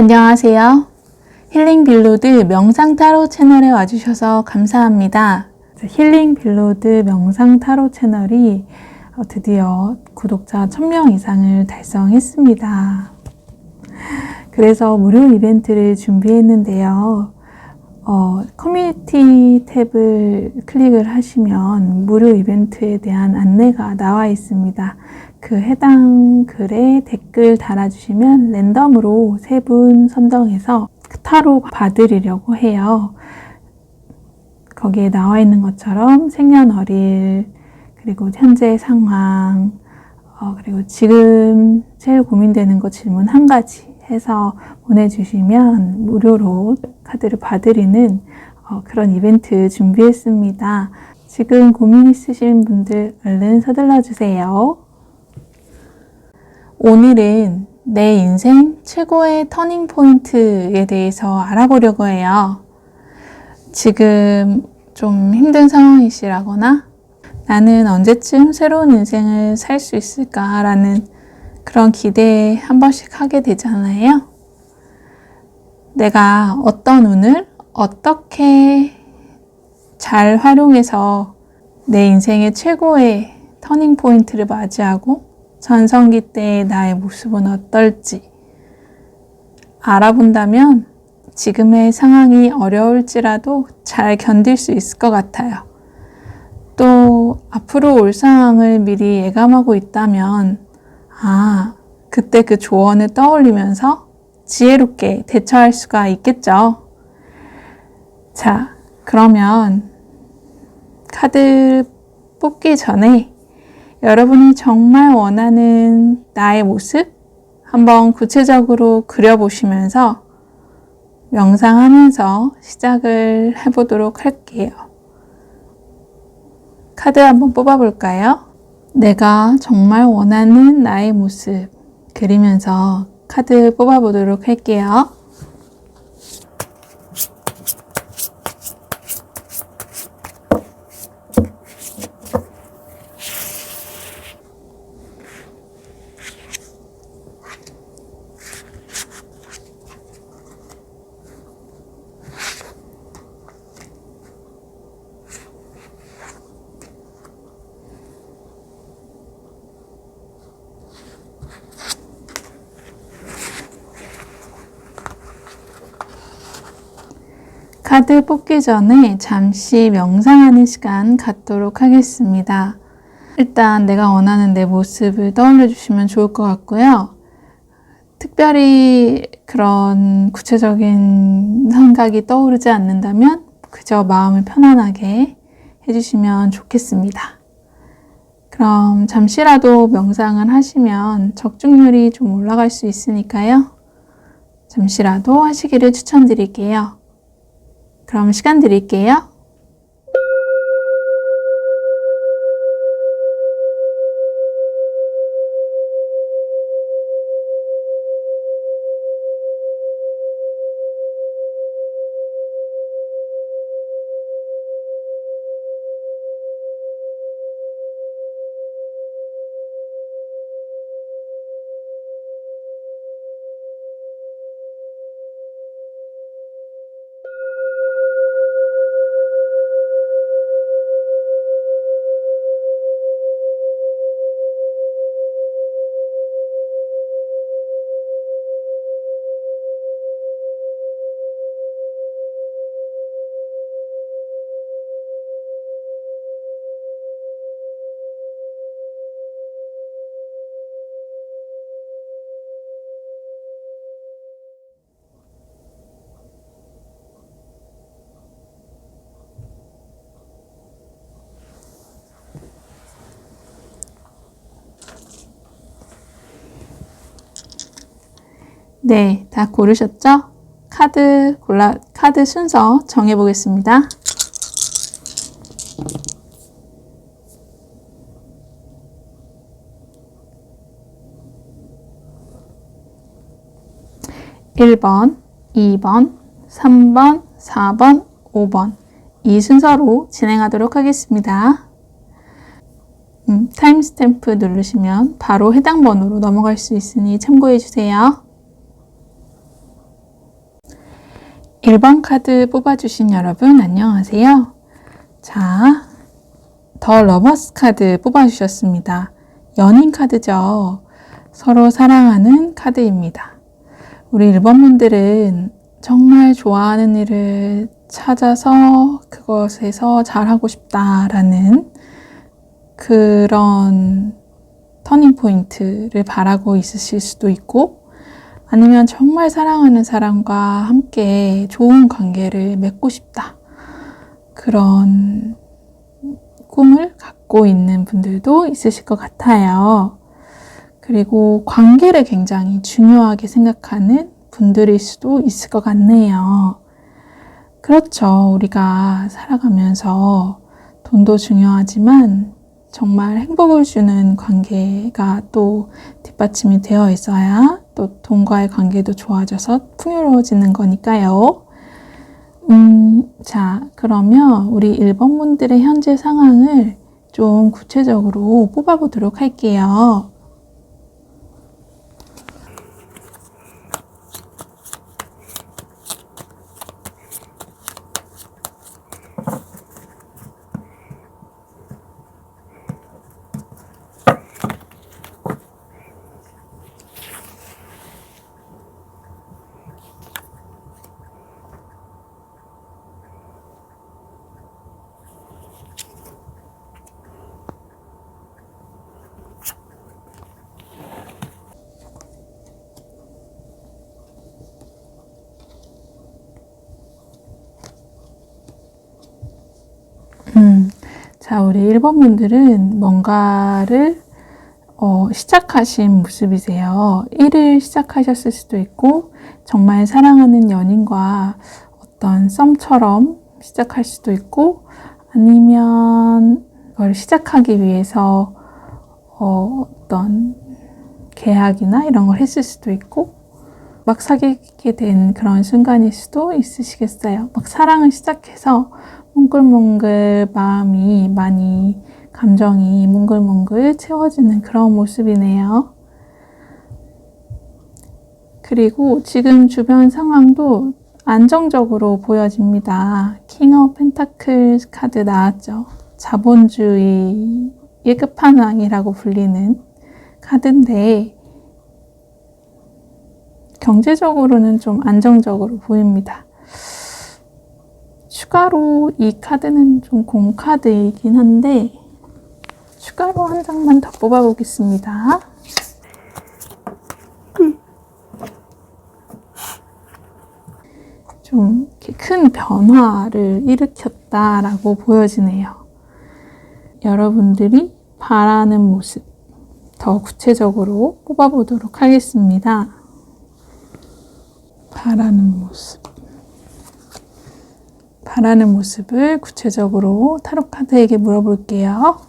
안녕하세요. 힐링 빌로드 명상 타로 채널에 와주셔서 감사합니다. 힐링 빌로드 명상 타로 채널이 드디어 구독자 1000명 이상을 달성했습니다. 그래서 무료 이벤트를 준비했는데요. 커뮤니티 탭을 클릭을 하시면 무료 이벤트에 대한 안내가 나와 있습니다. 그 해당 글에 댓글 달아주시면 랜덤으로 3분 선정해서 타로 봐드리려고 해요. 거기에 나와 있는 것처럼 생년월일, 그리고 현재 상황, 그리고 지금 제일 고민되는 거 질문 1가지 해서 보내주시면 무료로 카드를 봐드리는 그런 이벤트 준비했습니다. 지금 고민 있으신 분들 얼른 서둘러 주세요. 오늘은 내 인생 최고의 터닝 포인트에 대해서 알아보려고 해요. 지금 좀 힘든 상황이시라거나 나는 언제쯤 새로운 인생을 살 수 있을까라는 그런 기대 한 번씩 하게 되잖아요. 내가 어떤 운을 어떻게 잘 활용해서 내 인생의 최고의 터닝 포인트를 맞이하고 전성기 때의 나의 모습은 어떨지 알아본다면 지금의 상황이 어려울지라도 잘 견딜 수 있을 것 같아요. 또 앞으로 올 상황을 미리 예감하고 있다면 그때 그 조언을 떠올리면서 지혜롭게 대처할 수가 있겠죠. 자, 그러면 카드 뽑기 전에 여러분이 정말 원하는 나의 모습 한번 구체적으로 그려보시면서 명상하면서 시작을 해보도록 할게요. 카드 한번 뽑아볼까요? 내가 정말 원하는 나의 모습 그리면서 카드 뽑아보도록 할게요. 카드 뽑기 전에 잠시 명상하는 시간 갖도록 하겠습니다. 일단 내가 원하는 내 모습을 떠올려 주시면 좋을 것 같고요. 특별히 그런 구체적인 생각이 떠오르지 않는다면 그저 마음을 편안하게 해주시면 좋겠습니다. 그럼 잠시라도 명상을 하시면 적중률이 좀 올라갈 수 있으니까요. 잠시라도 하시기를 추천드릴게요. 그럼 시간 드릴게요. 네, 다 고르셨죠? 카드 순서 정해보겠습니다. 1번, 2번, 3번, 4번, 5번 이 순서로 진행하도록 하겠습니다. 타임스탬프 누르시면 바로 해당 번호로 넘어갈 수 있으니 참고해 주세요. 1번 카드 뽑아주신 여러분 안녕하세요. 자, 더 러버스 카드 뽑아주셨습니다. 연인 카드죠. 서로 사랑하는 카드입니다. 우리 1번 분들은 정말 좋아하는 일을 찾아서 그것에서 잘하고 싶다라는 그런 터닝 포인트를 바라고 있으실 수도 있고, 아니면 정말 사랑하는 사람과 함께 좋은 관계를 맺고 싶다. 그런 꿈을 갖고 있는 분들도 있으실 것 같아요. 그리고 관계를 굉장히 중요하게 생각하는 분들일 수도 있을 것 같네요. 그렇죠. 우리가 살아가면서 돈도 중요하지만 정말 행복을 주는 관계가 또 뒷받침이 되어 있어야 또 돈과의 관계도 좋아져서 풍요로워지는 거니까요. 자, 그러면 우리 1번 분들의 현재 상황을 좀 구체적으로 뽑아보도록 할게요. 자, 우리 1번 분들은 뭔가를 시작하신 모습이세요. 일을 시작하셨을 수도 있고, 정말 사랑하는 연인과 어떤 썸처럼 시작할 수도 있고, 아니면 그걸 시작하기 위해서 어떤 계약이나 이런 걸 했을 수도 있고, 막 사귀게 된 그런 순간일 수도 있으시겠어요. 막 사랑을 시작해서 몽글몽글 마음이 많이, 감정이 몽글몽글 채워지는 그런 모습이네요. 그리고 지금 주변 상황도 안정적으로 보여집니다. 킹 오브 펜타클 카드 나왔죠. 자본주의의 끝판왕이라고 불리는 카드인데, 경제적으로는 좀 안정적으로 보입니다. 추가로 이 카드는 좀 공카드이긴 한데, 추가로 한 장만 더 뽑아보겠습니다. 좀 이렇게 큰 변화를 일으켰다라고 보여지네요. 여러분들이 바라는 모습, 더 구체적으로 뽑아보도록 하겠습니다. 바라는 모습. 바라는 모습을 구체적으로 타로 카드에게 물어볼게요.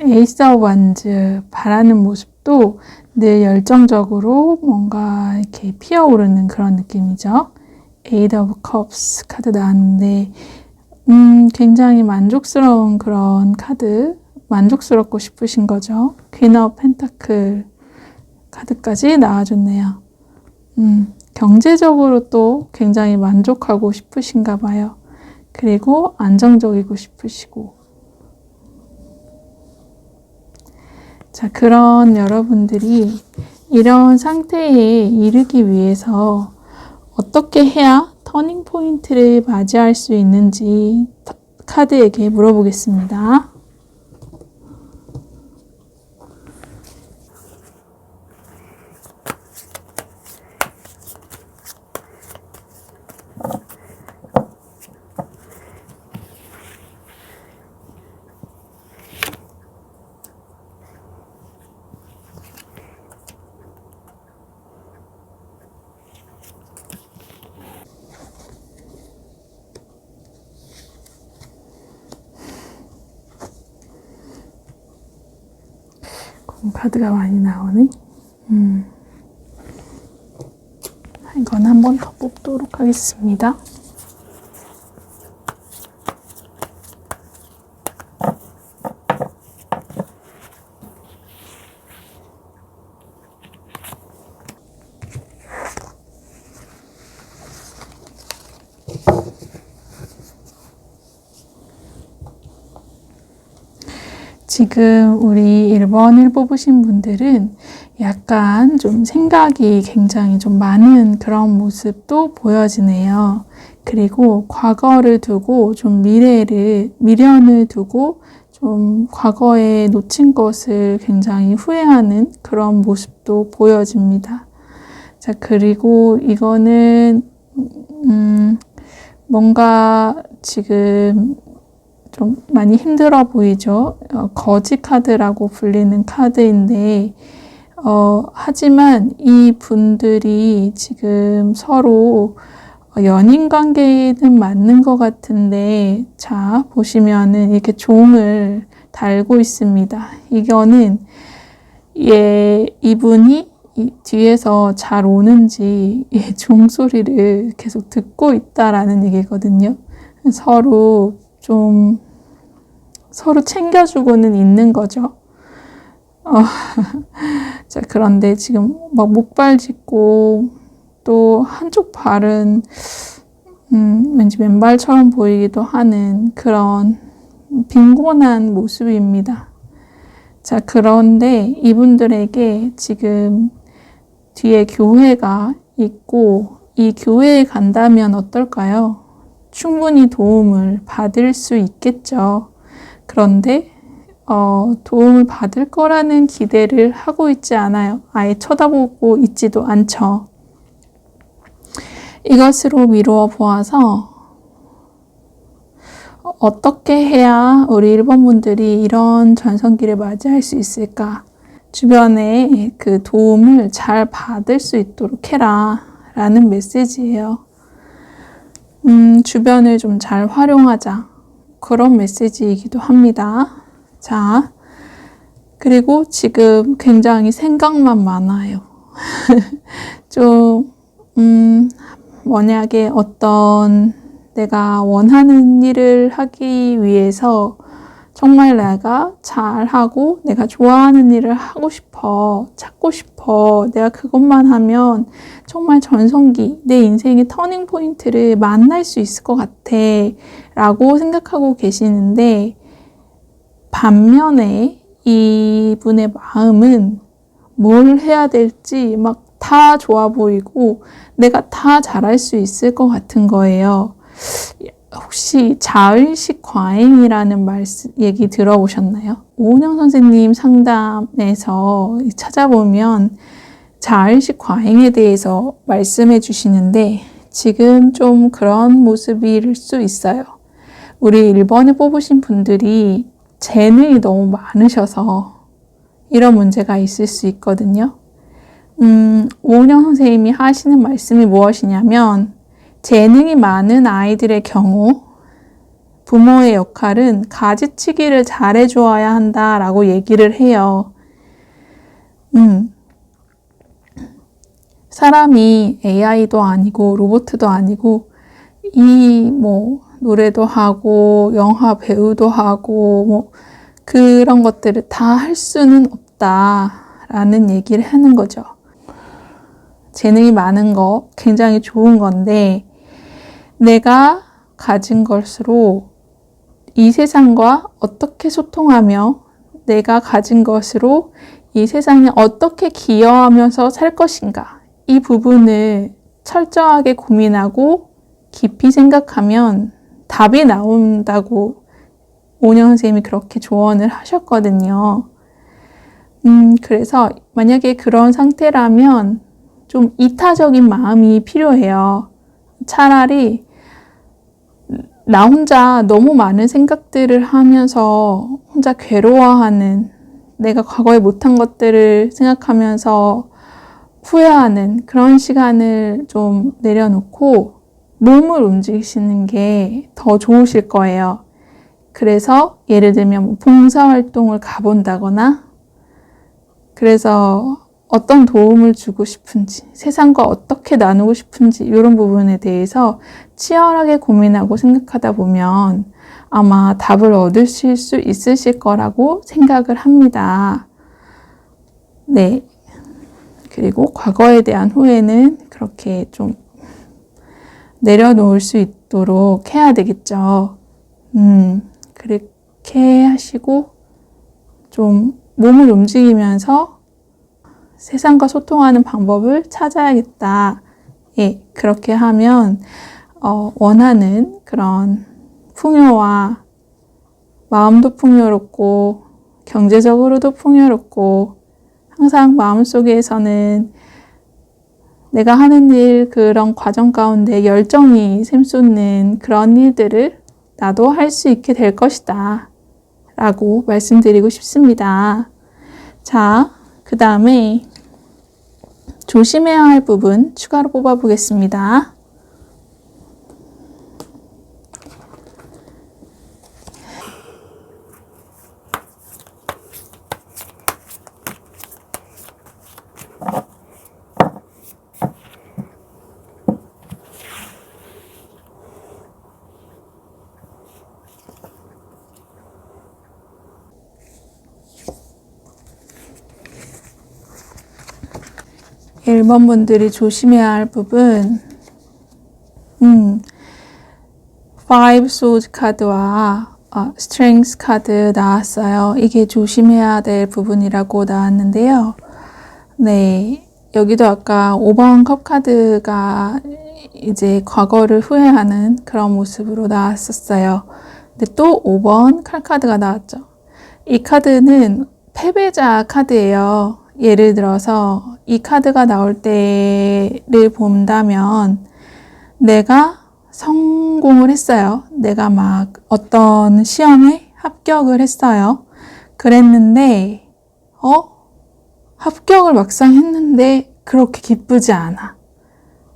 에이스 오브 완즈, 바라는 모습도 늘 열정적으로 뭔가 이렇게 피어오르는 그런 느낌이죠. 에이드 오브 컵스 카드 나왔는데 굉장히 만족스러운 그런 카드, 만족스럽고 싶으신 거죠. 퀸 오브 펜타클 카드까지 나와줬네요. 경제적으로 또 굉장히 만족하고 싶으신가 봐요. 그리고 안정적이고 싶으시고. 자, 그런 여러분들이 이런 상태에 이르기 위해서 어떻게 해야 터닝 포인트를 맞이할 수 있는지 카드에게 물어보겠습니다. 카드가 많이 나오네. 이건 한 번 더 뽑도록 하겠습니다. 지금 우리 1번을 뽑으신 분들은 약간 좀 생각이 굉장히 좀 많은 그런 모습도 보여지네요. 그리고 과거를 두고 좀 미련을 두고 좀 과거에 놓친 것을 굉장히 후회하는 그런 모습도 보여집니다. 자, 그리고 이거는 뭔가 지금 좀 많이 힘들어 보이죠? 거지 카드라고 불리는 카드인데, 하지만 이 분들이 지금 서로 연인 관계는 맞는 것 같은데, 자, 보시면은 이렇게 종을 달고 있습니다. 이거는, 이분이 뒤에서 잘 오는지 종소리를 계속 듣고 있다라는 얘기거든요. 서로 챙겨주고는 있는 거죠. 자, 그런데 지금 막 목발 짚고 또 한쪽 발은 왠지 맨발처럼 보이기도 하는 그런 빈곤한 모습입니다. 자, 그런데 이분들에게 지금 뒤에 교회가 있고 이 교회에 간다면 어떨까요? 충분히 도움을 받을 수 있겠죠. 그런데 도움을 받을 거라는 기대를 하고 있지 않아요. 아예 쳐다보고 있지도 않죠. 이것으로 미루어 보아서 어떻게 해야 우리 1번 분들이 이런 전성기를 맞이할 수 있을까? 주변에 그 도움을 잘 받을 수 있도록 해라 라는 메시지예요. 주변을 좀 잘 활용하자. 그런 메시지이기도 합니다. 자, 그리고 지금 굉장히 생각만 많아요. 좀, 만약에 어떤 내가 원하는 일을 하기 위해서 정말 내가 잘하고 내가 좋아하는 일을 하고 싶어, 찾고 싶어, 내가 그것만 하면 정말 전성기, 내 인생의 터닝 포인트를 만날 수 있을 것 같아 라고 생각하고 계시는데, 반면에 이분의 마음은 뭘 해야 될지 막 다 좋아 보이고 내가 다 잘할 수 있을 것 같은 거예요. 혹시 자의식 과잉이라는 얘기 들어보셨나요? 오은영 선생님 상담에서 찾아보면 자의식 과잉에 대해서 말씀해 주시는데 지금 좀 그런 모습일 수 있어요. 우리 1번을 뽑으신 분들이 재능이 너무 많으셔서 이런 문제가 있을 수 있거든요. 오은영 선생님이 하시는 말씀이 무엇이냐면 재능이 많은 아이들의 경우 부모의 역할은 가지치기를 잘해주어야 한다라고 얘기를 해요. 사람이 AI도 아니고 로봇도 아니고 노래도 하고 영화 배우도 하고 그런 것들을 다 할 수는 없다라는 얘기를 하는 거죠. 재능이 많은 거 굉장히 좋은 건데 내가 가진 것으로 이 세상과 어떻게 소통하며 내가 가진 것으로 이 세상에 어떻게 기여하면서 살 것인가, 이 부분을 철저하게 고민하고 깊이 생각하면 답이 나온다고 오은영 선생님이 그렇게 조언을 하셨거든요. 그래서 만약에 그런 상태라면 좀 이타적인 마음이 필요해요. 차라리 나 혼자 너무 많은 생각들을 하면서 혼자 괴로워하는, 내가 과거에 못한 것들을 생각하면서 후회하는 그런 시간을 좀 내려놓고 몸을 움직이시는 게 더 좋으실 거예요. 그래서 예를 들면 봉사활동을 가본다거나 그래서 어떤 도움을 주고 싶은지, 세상과 어떻게 나누고 싶은지 이런 부분에 대해서 치열하게 고민하고 생각하다 보면 아마 답을 얻으실 수 있으실 거라고 생각을 합니다. 네. 그리고 과거에 대한 후회는 그렇게 좀 내려놓을 수 있도록 해야 되겠죠. 그렇게 하시고 좀 몸을 움직이면서 세상과 소통하는 방법을 찾아야겠다. 예, 그렇게 하면 원하는 그런 풍요와 마음도 풍요롭고 경제적으로도 풍요롭고 항상 마음속에서는 내가 하는 일 그런 과정 가운데 열정이 샘솟는 그런 일들을 나도 할 수 있게 될 것이다 라고 말씀드리고 싶습니다. 자, 그 다음에 조심해야 할 부분 추가로 뽑아 보겠습니다. 일 번 분들이 조심해야 할 부분, Five Swords 카드와 Strength 카드 나왔어요. 이게 조심해야 될 부분이라고 나왔는데요. 네, 여기도 아까 5번 컵 카드가 이제 과거를 후회하는 그런 모습으로 나왔었어요. 근데 또 5번 칼 카드가 나왔죠. 이 카드는 패배자 카드예요. 예를 들어서 이 카드가 나올 때를 본다면 내가 성공을 했어요. 내가 막 어떤 시험에 합격을 했어요. 그랬는데 합격을 막상 했는데 그렇게 기쁘지 않아.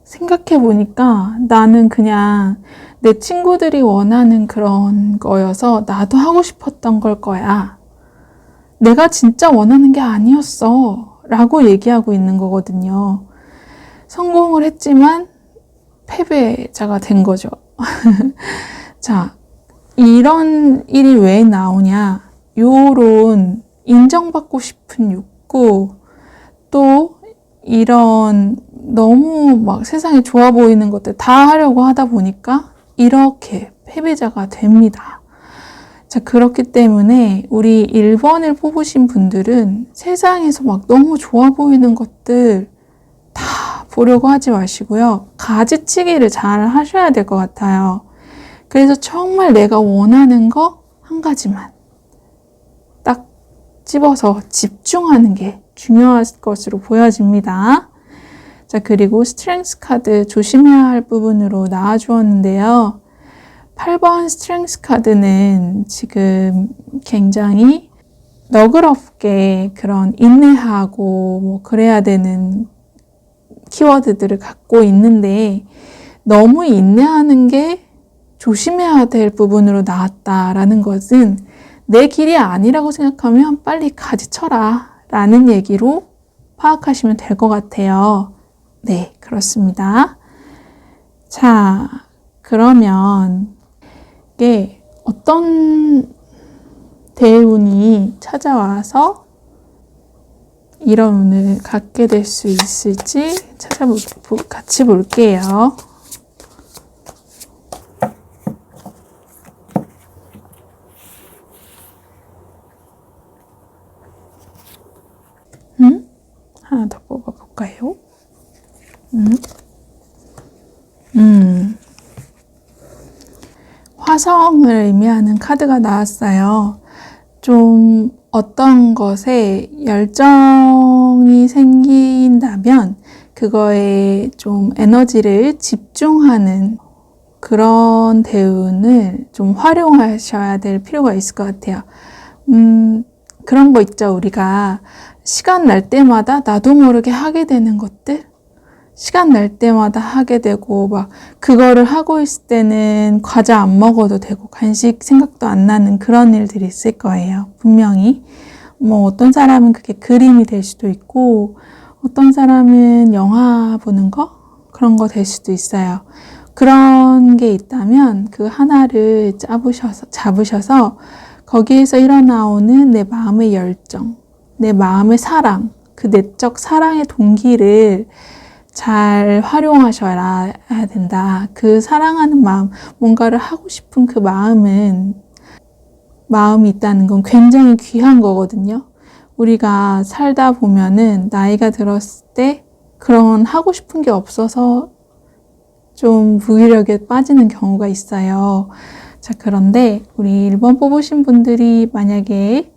생각해 보니까 나는 그냥 내 친구들이 원하는 그런 거여서 나도 하고 싶었던 걸 거야. 내가 진짜 원하는 게 아니었어 라고 얘기하고 있는 거거든요. 성공을 했지만 패배자가 된 거죠. 자, 이런 일이 왜 나오냐? 요런 인정받고 싶은 욕구, 또 이런 너무 막 세상에 좋아 보이는 것들 다 하려고 하다 보니까 이렇게 패배자가 됩니다. 자, 그렇기 때문에 우리 1번을 뽑으신 분들은 세상에서 막 너무 좋아 보이는 것들 다 보려고 하지 마시고요. 가지치기를 잘 하셔야 될 것 같아요. 그래서 정말 내가 원하는 거 한 가지만 딱 집어서 집중하는 게 중요할 것으로 보여집니다. 자, 그리고 스트렝스 카드 조심해야 할 부분으로 나와주었는데요. 8번 스트렝스 카드는 지금 굉장히 너그럽게 그런 인내하고 뭐 그래야 되는 키워드들을 갖고 있는데 너무 인내하는 게 조심해야 될 부분으로 나왔다라는 것은 내 길이 아니라고 생각하면 빨리 가지쳐라 라는 얘기로 파악하시면 될 것 같아요. 네, 그렇습니다. 자, 그러면 이게 어떤 대운이 찾아와서 이런 운을 갖게 될 수 있을지 같이 볼게요. 하나 더 뽑아볼까요? 화성을 의미하는 카드가 나왔어요. 좀 어떤 것에 열정이 생긴다면 그거에 좀 에너지를 집중하는 그런 대운을 좀 활용하셔야 될 필요가 있을 것 같아요. 그런 거 있죠. 우리가 시간 날 때마다 나도 모르게 하게 되는 것들? 시간 날 때마다 하게 되고 막 그거를 하고 있을 때는 과자 안 먹어도 되고 간식 생각도 안 나는 그런 일들이 있을 거예요. 분명히. 뭐 어떤 사람은 그게 그림이 될 수도 있고 어떤 사람은 영화 보는 거? 그런 거 될 수도 있어요. 그런 게 있다면 그 하나를 잡으셔서 거기에서 일어나오는 내 마음의 열정, 내 마음의 사랑, 그 내적 사랑의 동기를 잘 활용하셔야 된다. 그 사랑하는 마음, 뭔가를 하고 싶은 그 마음이 있다는 건 굉장히 귀한 거거든요. 우리가 살다 보면은 나이가 들었을 때 그런 하고 싶은 게 없어서 좀 무기력에 빠지는 경우가 있어요. 자, 그런데 우리 1번 뽑으신 분들이 만약에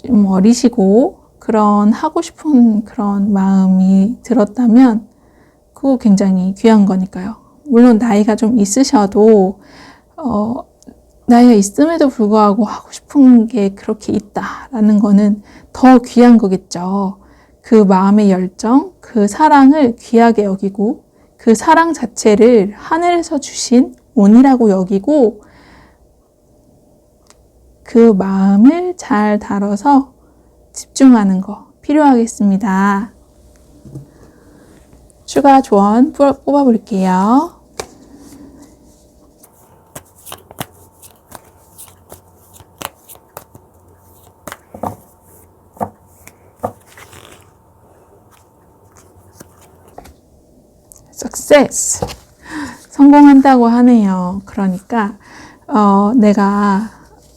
좀 어리시고 그런 하고 싶은 그런 마음이 들었다면 그거 굉장히 귀한 거니까요. 물론 나이가 좀 있으셔도 나이가 있음에도 불구하고 하고 싶은 게 그렇게 있다라는 거는 더 귀한 거겠죠. 그 마음의 열정, 그 사랑을 귀하게 여기고 그 사랑 자체를 하늘에서 주신 운이라고 여기고 그 마음을 잘 다뤄서 집중하는 거 필요하겠습니다. 추가 조언 뽑아볼게요. success. 성공한다고 하네요. 그러니까 내가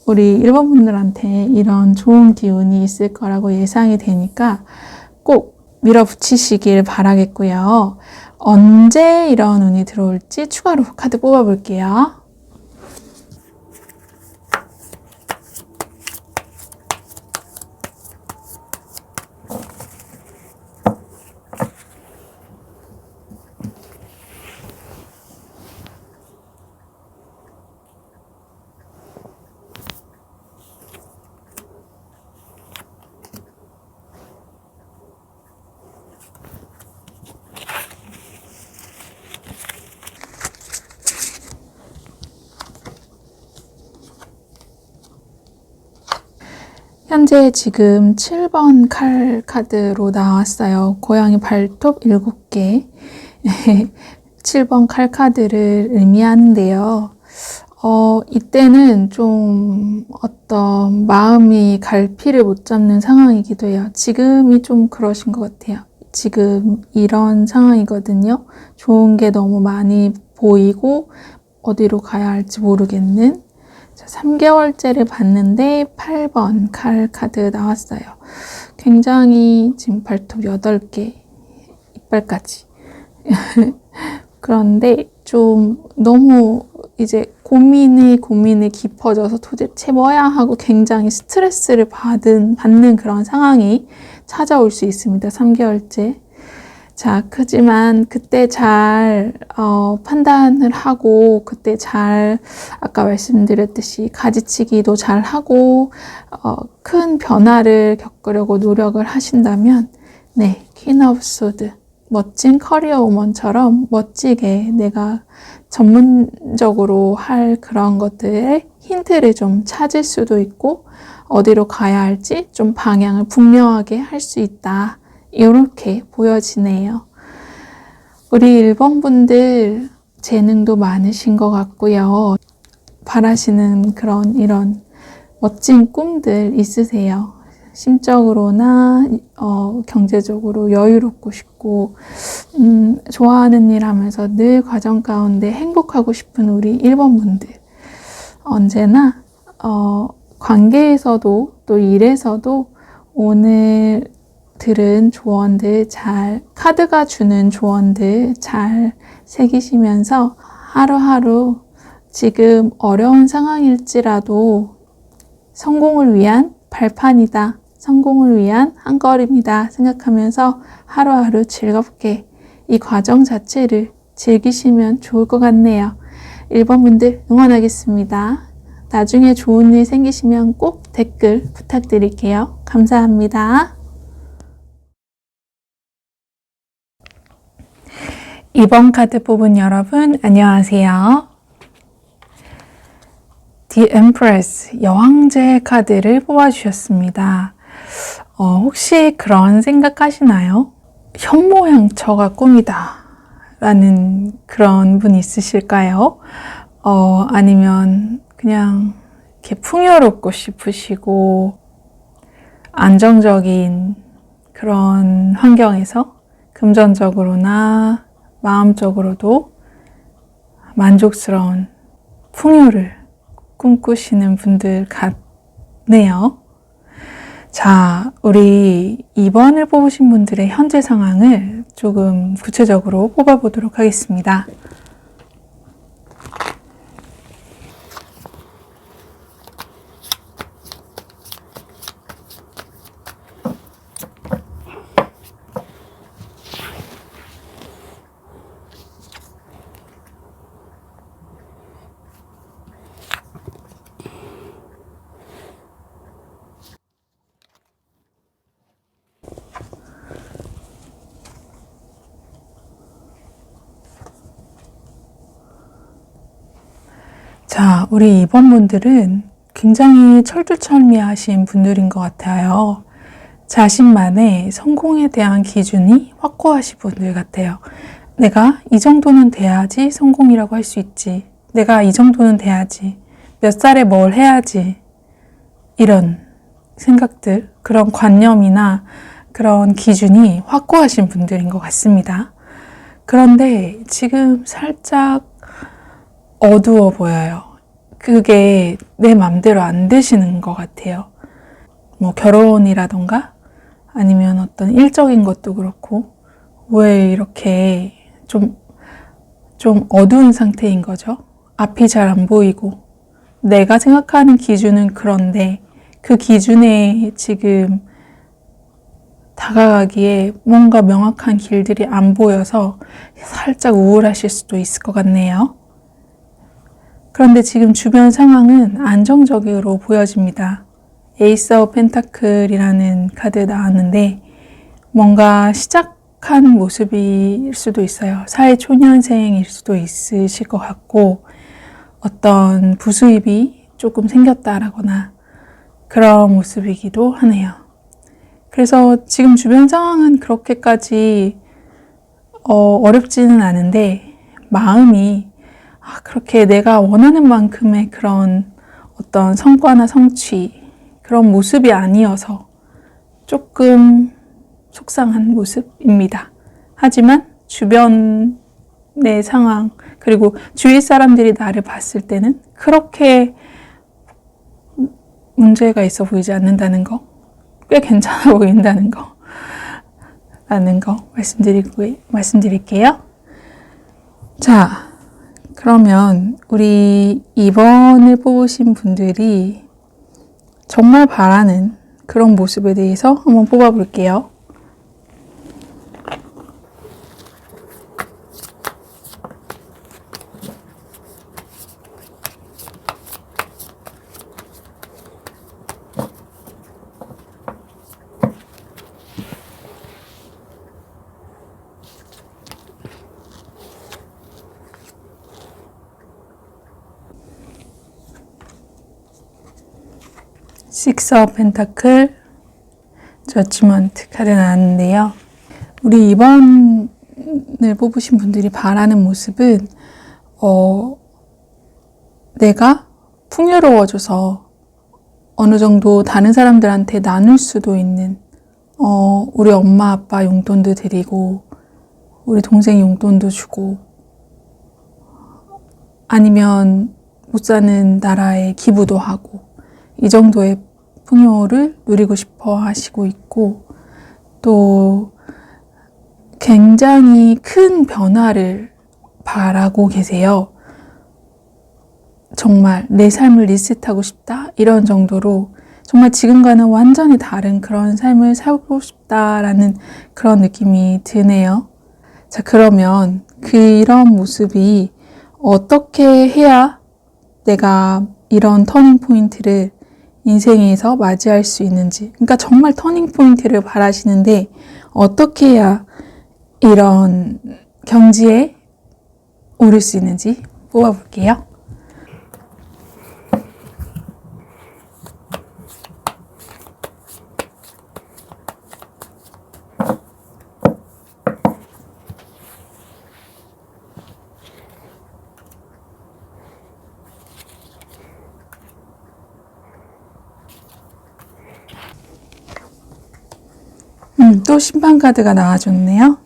우리 1번 분들한테 이런 좋은 기운이 있을 거라고 예상이 되니까 꼭 밀어붙이시길 바라겠고요. 언제 이런 운이 들어올지 추가로 카드 뽑아볼게요. 현재 지금 7번 칼 카드로 나왔어요. 고양이 발톱 7개. 7번 칼 카드를 의미하는데요. 이때는 좀 어떤 마음이 갈피를 못 잡는 상황이기도 해요. 지금이 좀 그러신 것 같아요. 지금 이런 상황이거든요. 좋은 게 너무 많이 보이고 어디로 가야 할지 모르겠는. 3개월째를 봤는데 8번 칼 카드 나왔어요. 굉장히 지금 발톱 8개, 이빨까지. 그런데 좀 너무 이제 고민이 깊어져서 도대체 뭐야 하고 굉장히 스트레스를 받는 그런 상황이 찾아올 수 있습니다. 3개월째. 자, 하지만 그때 잘 판단을 하고 그때 잘 아까 말씀드렸듯이 가지치기도 잘 하고 큰 변화를 겪으려고 노력을 하신다면 네, 퀸 오브 소드 멋진 커리어 우먼처럼 멋지게 내가 전문적으로 할 그런 것들의 힌트를 좀 찾을 수도 있고 어디로 가야 할지 좀 방향을 분명하게 할 수 있다. 이렇게 보여지네요. 우리 1번 분들 재능도 많으신 것 같고요. 바라시는 그런 이런 멋진 꿈들 있으세요. 심적으로나 경제적으로 여유롭고 싶고 좋아하는 일 하면서 늘 과정 가운데 행복하고 싶은 우리 1번 분들 언제나 관계에서도 또 일에서도 오늘 들은 조언들 카드가 주는 조언들 잘 새기시면서 하루하루 지금 어려운 상황일지라도 성공을 위한 발판이다. 성공을 위한 한 걸음이다 생각하면서 하루하루 즐겁게 이 과정 자체를 즐기시면 좋을 것 같네요. 1번 분들 응원하겠습니다. 나중에 좋은 일 생기시면 꼭 댓글 부탁드릴게요. 감사합니다. 2번 카드 뽑은 여러분 안녕하세요. The Empress, 여왕제 카드를 뽑아주셨습니다. 혹시 그런 생각하시나요? 현모양처가 꿈이다 라는 그런 분 있으실까요? 아니면 그냥 이렇게 풍요롭고 싶으시고 안정적인 그런 환경에서 금전적으로나 마음적으로도 만족스러운 풍요를 꿈꾸시는 분들 같네요. 자, 우리 2번을 뽑으신 분들의 현재 상황을 조금 구체적으로 뽑아보도록 하겠습니다. 자, 우리 2번 분들은 굉장히 철두철미하신 분들인 것 같아요. 자신만의 성공에 대한 기준이 확고하신 분들 같아요. 내가 이 정도는 돼야지 성공이라고 할 수 있지. 내가 이 정도는 돼야지. 몇 살에 뭘 해야지. 이런 생각들, 그런 관념이나 그런 기준이 확고하신 분들인 것 같습니다. 그런데 지금 살짝 어두워 보여요. 그게 내 맘대로 안 되시는 것 같아요. 뭐 결혼이라던가 아니면 어떤 일적인 것도 그렇고 왜 이렇게 좀 어두운 상태인 거죠. 앞이 잘 안 보이고 내가 생각하는 기준은 그런데 그 기준에 지금 다가가기에 뭔가 명확한 길들이 안 보여서 살짝 우울하실 수도 있을 것 같네요. 그런데 지금 주변 상황은 안정적으로 보여집니다. 에이스 오브 펜타클이라는 카드 나왔는데 뭔가 시작한 모습일 수도 있어요. 사회초년생일 수도 있으실 것 같고 어떤 부수입이 조금 생겼다라거나 그런 모습이기도 하네요. 그래서 지금 주변 상황은 그렇게까지 어렵지는 않은데 마음이 그렇게 내가 원하는 만큼의 그런 어떤 성과나 성취 그런 모습이 아니어서 조금 속상한 모습입니다. 하지만 주변의 상황 그리고 주위 사람들이 나를 봤을 때는 그렇게 문제가 있어 보이지 않는다는 거, 꽤 괜찮아 보인다는 거 라는 거 말씀드릴게요. 자, 그러면 우리 2번을 뽑으신 분들이 정말 바라는 그런 모습에 대해서 한번 뽑아볼게요. 식스 오브 펜타클, 저지먼트 카드 나왔는데요. 우리 2번을 뽑으신 분들이 바라는 모습은 내가 풍요로워져서 어느 정도 다른 사람들한테 나눌 수도 있는 우리 엄마 아빠 용돈도 드리고 우리 동생 용돈도 주고 아니면 못 사는 나라에 기부도 하고 이 정도의 풍요를 누리고 싶어 하시고 있고 또 굉장히 큰 변화를 바라고 계세요. 정말 내 삶을 리셋하고 싶다 이런 정도로 정말 지금과는 완전히 다른 그런 삶을 살고 싶다라는 그런 느낌이 드네요. 자, 그러면 그런 모습이 어떻게 해야 내가 이런 터닝 포인트를 인생에서 맞이할 수 있는지, 그러니까 정말 터닝 포인트를 바라시는데 어떻게 해야 이런 경지에 오를 수 있는지 뽑아볼게요. 또 심판카드가 나와줬네요.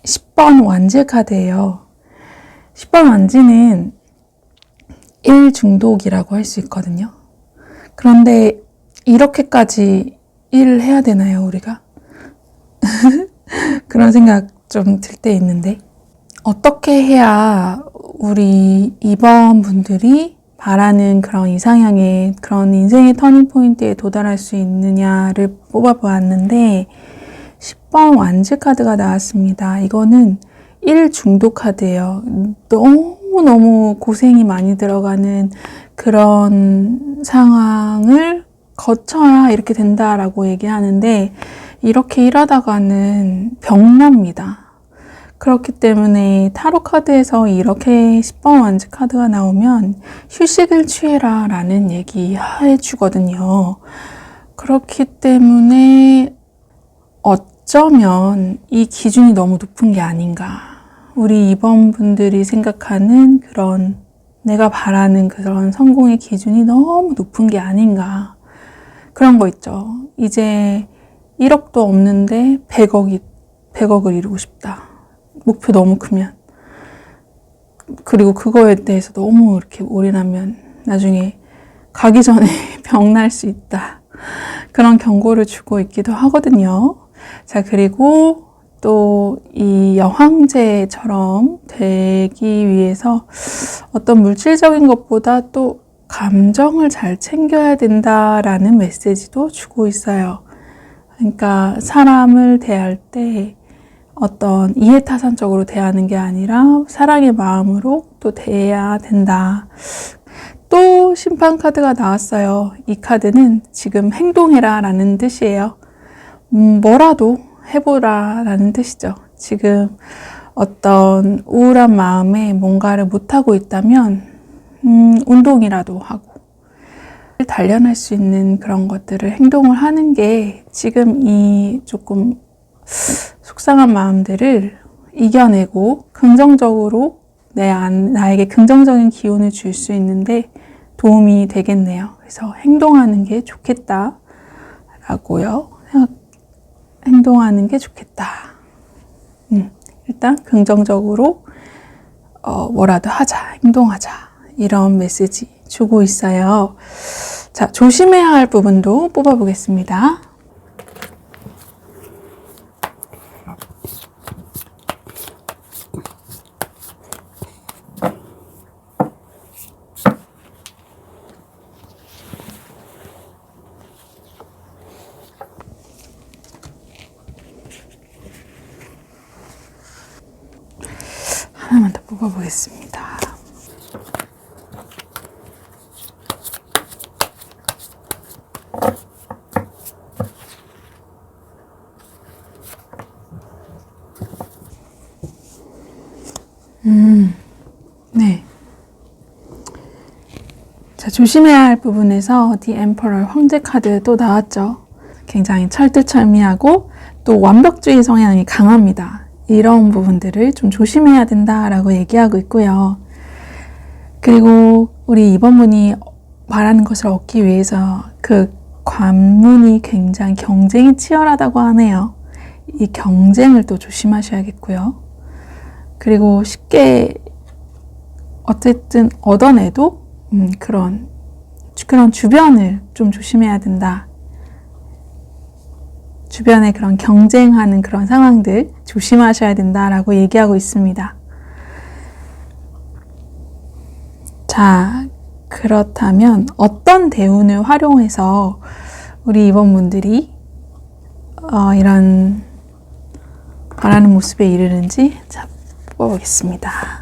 10번 완지 카드예요. 10번 완지는 1 중독이라고 할 수 있거든요. 그런데 이렇게까지 일을 해야 되나요, 우리가? 그런 생각 좀 들 때 있는데, 어떻게 해야 우리 2번 분들이 바라는 그런 이상향의 그런 인생의 터닝포인트에 도달할 수 있느냐를 뽑아보았는데 10번 완즈 카드가 나왔습니다. 이거는 1 중독 카드예요. 너무너무 고생이 많이 들어가는 그런 상황을 거쳐야 이렇게 된다라고 얘기하는데 이렇게 일하다가는 병납니다. 그렇기 때문에 타로 카드에서 이렇게 10번 완즈 카드가 나오면 휴식을 취해라 라는 얘기 해주거든요. 그렇기 때문에 어쩌면 이 기준이 너무 높은 게 아닌가. 우리 2번 분들이 생각하는 그런 내가 바라는 그런 성공의 기준이 너무 높은 게 아닌가. 그런 거 있죠. 이제 1억도 없는데 100억을 이루고 싶다. 목표 너무 크면. 그리고 그거에 대해서 너무 이렇게 올인하면 나중에 가기 전에 병날 수 있다. 그런 경고를 주고 있기도 하거든요. 자, 그리고 또 이 여황제처럼 되기 위해서 어떤 물질적인 것보다 또 감정을 잘 챙겨야 된다라는 메시지도 주고 있어요. 그러니까 사람을 대할 때 어떤 이해타산적으로 대하는 게 아니라 사랑의 마음으로 또 대해야 된다. 또 심판 카드가 나왔어요. 이 카드는 지금 행동해라 라는 뜻이에요. 뭐라도 해보라 라는 뜻이죠. 지금 어떤 우울한 마음에 뭔가를 못하고 있다면 운동이라도 하고 단련할 수 있는 그런 것들을 행동을 하는 게 지금 이 조금 속상한 마음들을 이겨내고 긍정적으로 나에게 긍정적인 기운을 줄 수 있는데 도움이 되겠네요. 그래서 행동하는 게 좋겠다 라고요. 행동하는 게 좋겠다. 일단 긍정적으로 뭐라도 하자, 행동하자 이런 메시지 주고 있어요. 자, 조심해야 할 부분도 뽑아보겠습니다. 하나만 더 뽑아보겠습니다. 네. 자, 조심해야 할 부분에서 The Emperor 황제 카드 또 나왔죠. 굉장히 철두철미하고 또 완벽주의 성향이 강합니다. 이런 부분들을 좀 조심해야 된다라고 얘기하고 있고요. 그리고 우리 2번 분이 바라는 것을 얻기 위해서 그 관문이 굉장히 경쟁이 치열하다고 하네요. 이 경쟁을 또 조심하셔야겠고요. 그리고 쉽게 어쨌든 얻어내도 그런 주변을 좀 조심해야 된다. 주변에 그런 경쟁하는 그런 상황들 조심하셔야 된다라고 얘기하고 있습니다. 자, 그렇다면 어떤 대운을 활용해서 우리 2번 분들이 이런 바라는 모습에 이르는지 자, 뽑아보겠습니다.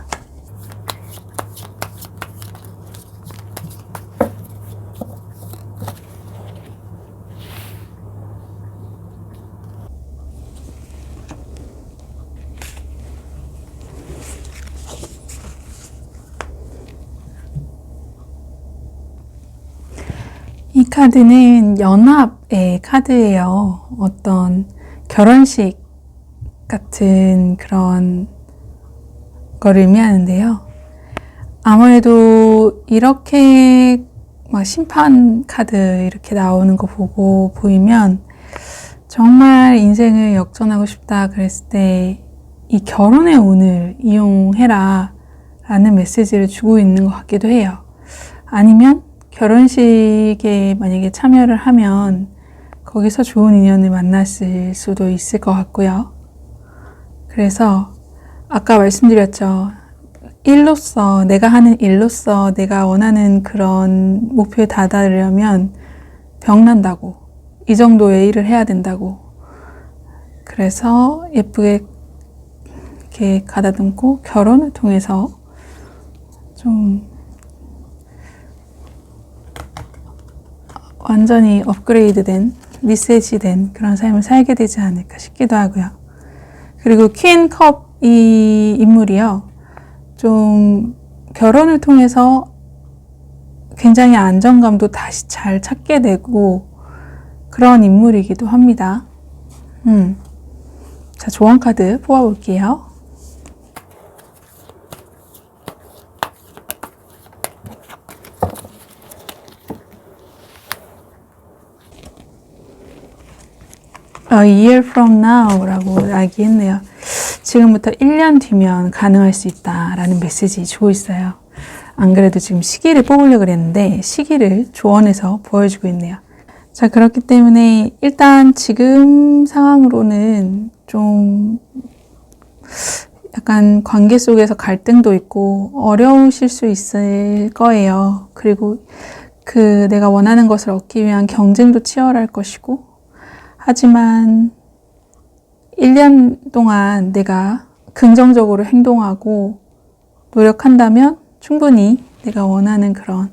이 카드는 연합의 카드예요. 어떤 결혼식 같은 그런 걸 의미하는데요. 아무래도 이렇게 막 심판 카드 이렇게 나오는 거 보고 보이면 정말 인생을 역전하고 싶다 그랬을 때 이 결혼의 운을 이용해라 라는 메시지를 주고 있는 것 같기도 해요. 아니면 결혼식에 만약에 참여를 하면 거기서 좋은 인연을 만났을 수도 있을 것 같고요. 그래서 아까 말씀드렸죠. 일로서, 내가 하는 일로서 내가 원하는 그런 목표에 다다르려면 병난다고, 이 정도의 일을 해야 된다고. 그래서 예쁘게 이렇게 가다듬고 결혼을 통해서 좀 완전히 업그레이드된, 리셋이 그런 삶을 살게 되지 않을까 싶기도 하고요. 그리고 퀸 컵 이 인물이요. 좀 결혼을 통해서 굉장히 안정감도 다시 잘 찾게 되고 그런 인물이기도 합니다. 자, 조언 카드 뽑아볼게요. A year from now 라고 이야기했네요. 지금부터 1년 뒤면 가능할 수 있다 라는 메시지 주고 있어요. 안 그래도 지금 시기를 뽑으려고 그랬는데 시기를 조언해서 보여주고 있네요. 자, 그렇기 때문에 일단 지금 상황으로는 좀 약간 관계 속에서 갈등도 있고 어려우실 수 있을 거예요. 그리고 내가 원하는 것을 얻기 위한 경쟁도 치열할 것이고, 하지만 1년 동안 내가 긍정적으로 행동하고 노력한다면 충분히 내가 원하는 그런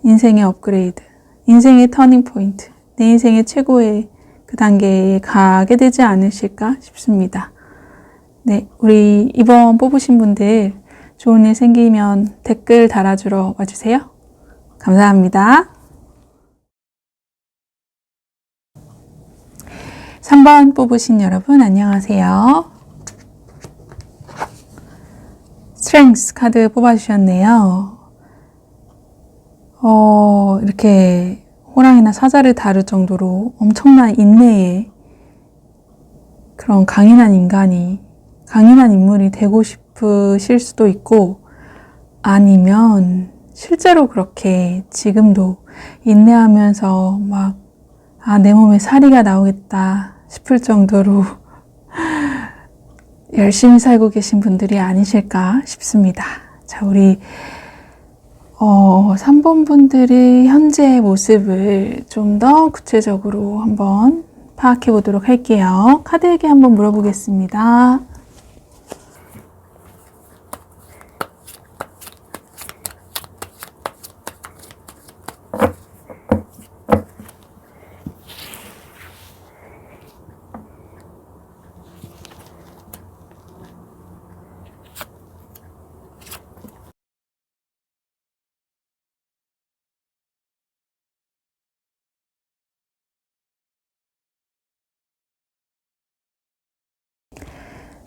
인생의 업그레이드, 인생의 터닝 포인트, 내 인생의 최고의 그 단계에 가게 되지 않으실까 싶습니다. 네, 우리 이번 뽑으신 분들 좋은 일 생기면 댓글 달아주러 와주세요. 감사합니다. 3번 뽑으신 여러분 안녕하세요. 스트렝스 카드 뽑아주셨네요. 이렇게 호랑이나 사자를 다룰 정도로 엄청난 인내의 그런 강인한 인물이 되고 싶으실 수도 있고, 아니면 실제로 그렇게 지금도 인내하면서 막 내 몸에 사리가 나오겠다 싶을 정도로 열심히 살고 계신 분들이 아니실까 싶습니다. 자, 우리 3번 분들의 현재의 모습을 좀 더 구체적으로 한번 파악해 보도록 할게요. 카드에게 한번 물어보겠습니다.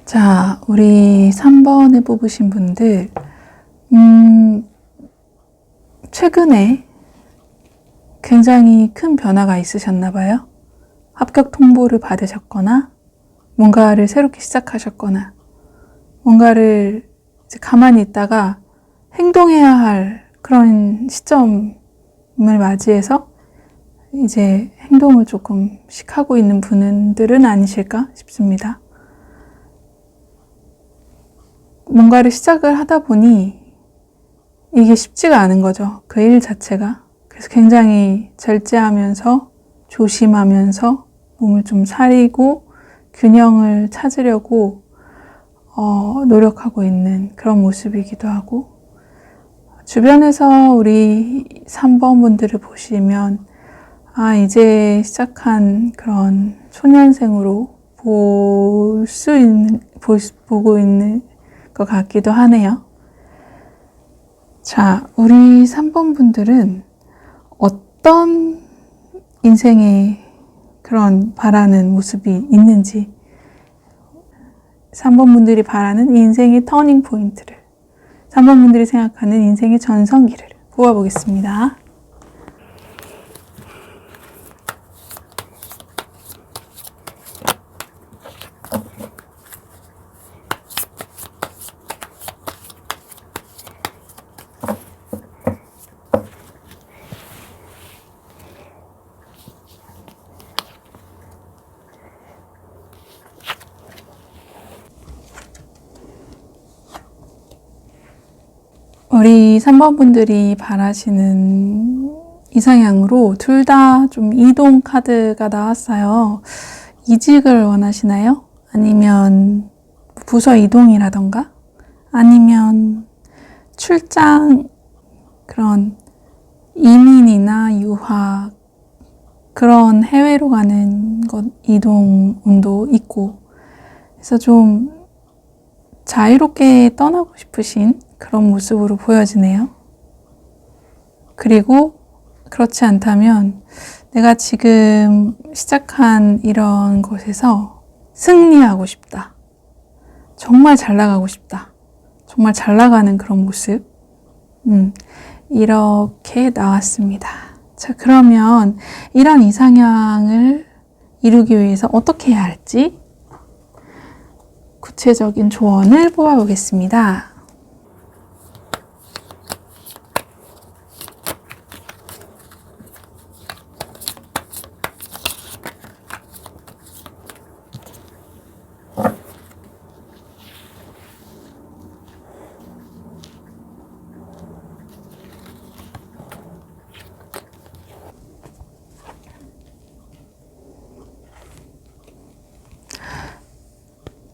자, 우리 3번을 뽑으신 분들, 최근에 굉장히 큰 변화가 있으셨나 봐요. 합격 통보를 받으셨거나, 뭔가를 새롭게 시작하셨거나, 뭔가를 이제 가만히 있다가 행동해야 할 그런 시점을 맞이해서 이제 행동을 조금씩 하고 있는 분들은 아니실까 싶습니다. 뭔가를 시작을 하다 보니 이게 쉽지가 않은 거죠. 그 일 자체가. 그래서 굉장히 절제하면서 조심하면서 몸을 좀 사리고 균형을 찾으려고 노력하고 있는 그런 모습이기도 하고, 주변에서 우리 3번 분들을 보시면 이제 시작한 그런 소년생으로 보고 있는 것 같기도 하네요. 자, 우리 3번 분들은 어떤 인생의 그런 바라는 모습이 있는지, 3번 분들이 바라는 인생의 터닝 포인트를, 3번 분들이 생각하는 인생의 전성기를 뽑아보겠습니다. 우리 3번 분들이 바라시는 이상향으로 둘 다 좀 이동 카드가 나왔어요. 이직을 원하시나요? 아니면 부서 이동이라던가? 아니면 출장, 그런 이민이나 유학, 그런 해외로 가는 것, 이동운도 있고, 그래서 좀 자유롭게 떠나고 싶으신 그런 모습으로 보여지네요. 그리고 그렇지 않다면 내가 지금 시작한 이런 곳에서 승리하고 싶다. 정말 잘 나가고 싶다. 정말 잘 나가는 그런 모습. 이렇게 나왔습니다. 자, 그러면 이런 이상향을 이루기 위해서 어떻게 해야 할지 구체적인 조언을 뽑아보겠습니다.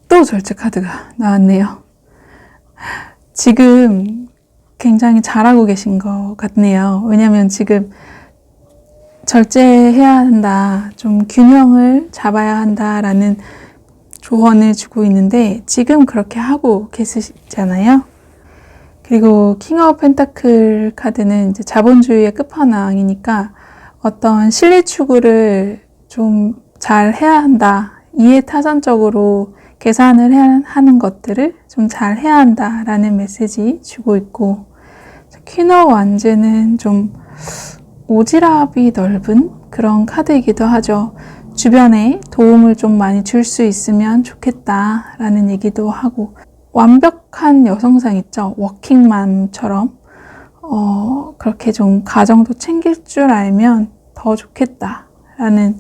또 절제 카드가 나왔네요. 지금 굉장히 잘하고 계신 것 같네요. 왜냐면 지금 절제해야 한다, 좀 균형을 잡아야 한다라는 조언을 주고 있는데 지금 그렇게 하고 계시잖아요. 그리고 킹 오브 펜타클 카드는 이제 자본주의의 끝판왕이니까 어떤 실리 추구를 좀 잘 해야 한다, 이해타산적으로 계산을 하는 것들을 좀 잘 해야 한다라는 메시지 주고 있고, 퀸 오브 완즈는 좀 오지랖이 넓은 그런 카드이기도 하죠. 주변에 도움을 좀 많이 줄 수 있으면 좋겠다라는 얘기도 하고, 완벽한 여성상 있죠. 워킹맘처럼 그렇게 좀 가정도 챙길 줄 알면 더 좋겠다라는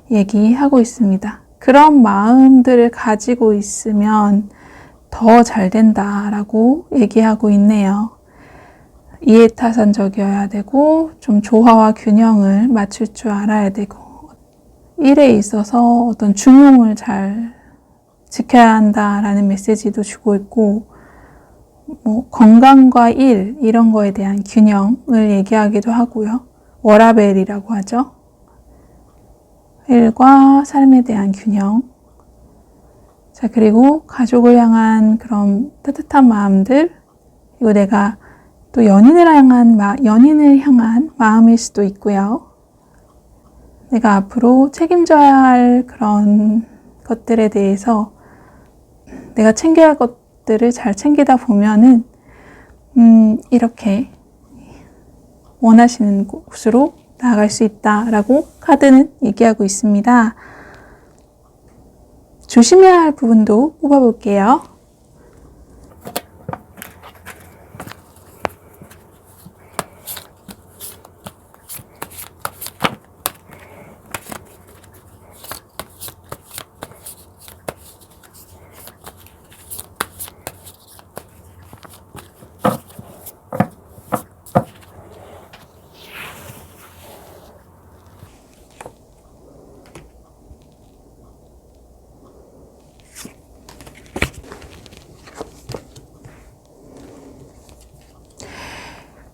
얘기하고 있습니다. 그런 마음들을 가지고 있으면 더 잘 된다라고 얘기하고 있네요. 이해타산적이어야 되고 좀 조화와 균형을 맞출 줄 알아야 되고, 일에 있어서 어떤 중용을 잘 지켜야 한다라는 메시지도 주고 있고, 뭐 건강과 일, 이런 거에 대한 균형을 얘기하기도 하고요. 워라벨이라고 하죠. 일과 삶에 대한 균형. 자, 그리고 가족을 향한 그런 따뜻한 마음들, 그리고 내가 또 연인을 향한 마음일 수도 있고요. 내가 앞으로 책임져야 할 그런 것들에 대해서 내가 챙겨야 할 것들을 잘 챙기다 보면은 이렇게 원하시는 곳으로 나아갈 수 있다라고 카드는 얘기하고 있습니다. 조심해야 할 부분도 뽑아볼게요.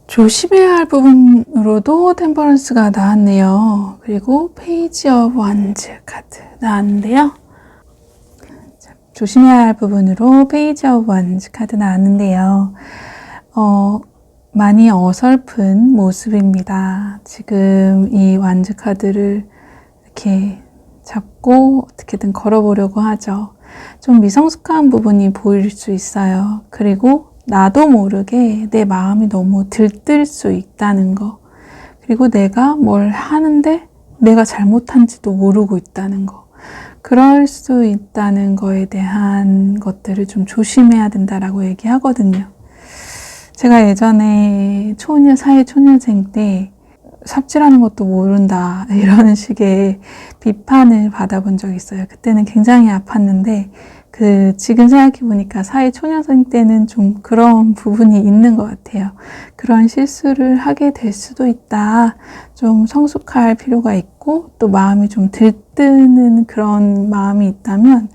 조심해야 할 부분으로도 템퍼런스가 나왔네요. 그리고 페이지 오브 완즈 카드 나왔는데요. 조심해야 할 부분으로 페이지 오브 완즈 카드 나왔는데요. 많이 어설픈 모습입니다. 지금 이 완즈 카드를 이렇게 잡고 어떻게든 걸어보려고 하죠. 좀 미성숙한 부분이 보일 수 있어요. 그리고 나도 모르게 내 마음이 너무 들뜰 수 있다는 거, 그리고 내가 뭘 하는데 내가 잘못한지도 모르고 있다는 거, 그럴 수 있다는 거에 대한 것들을 좀 조심해야 된다라고 얘기하거든요. 제가 예전에 사회 초년생 때 삽질하는 것도 모른다 이런 식의 비판을 받아본 적이 있어요. 그때는 굉장히 아팠는데 지금 생각해보니까 사회초년생 때는 좀 그런 부분이 있는 것 같아요. 그런 실수를 하게 될 수도 있다. 좀 성숙할 필요가 있고, 또 마음이 좀 들뜨는 그런 마음이 있다면,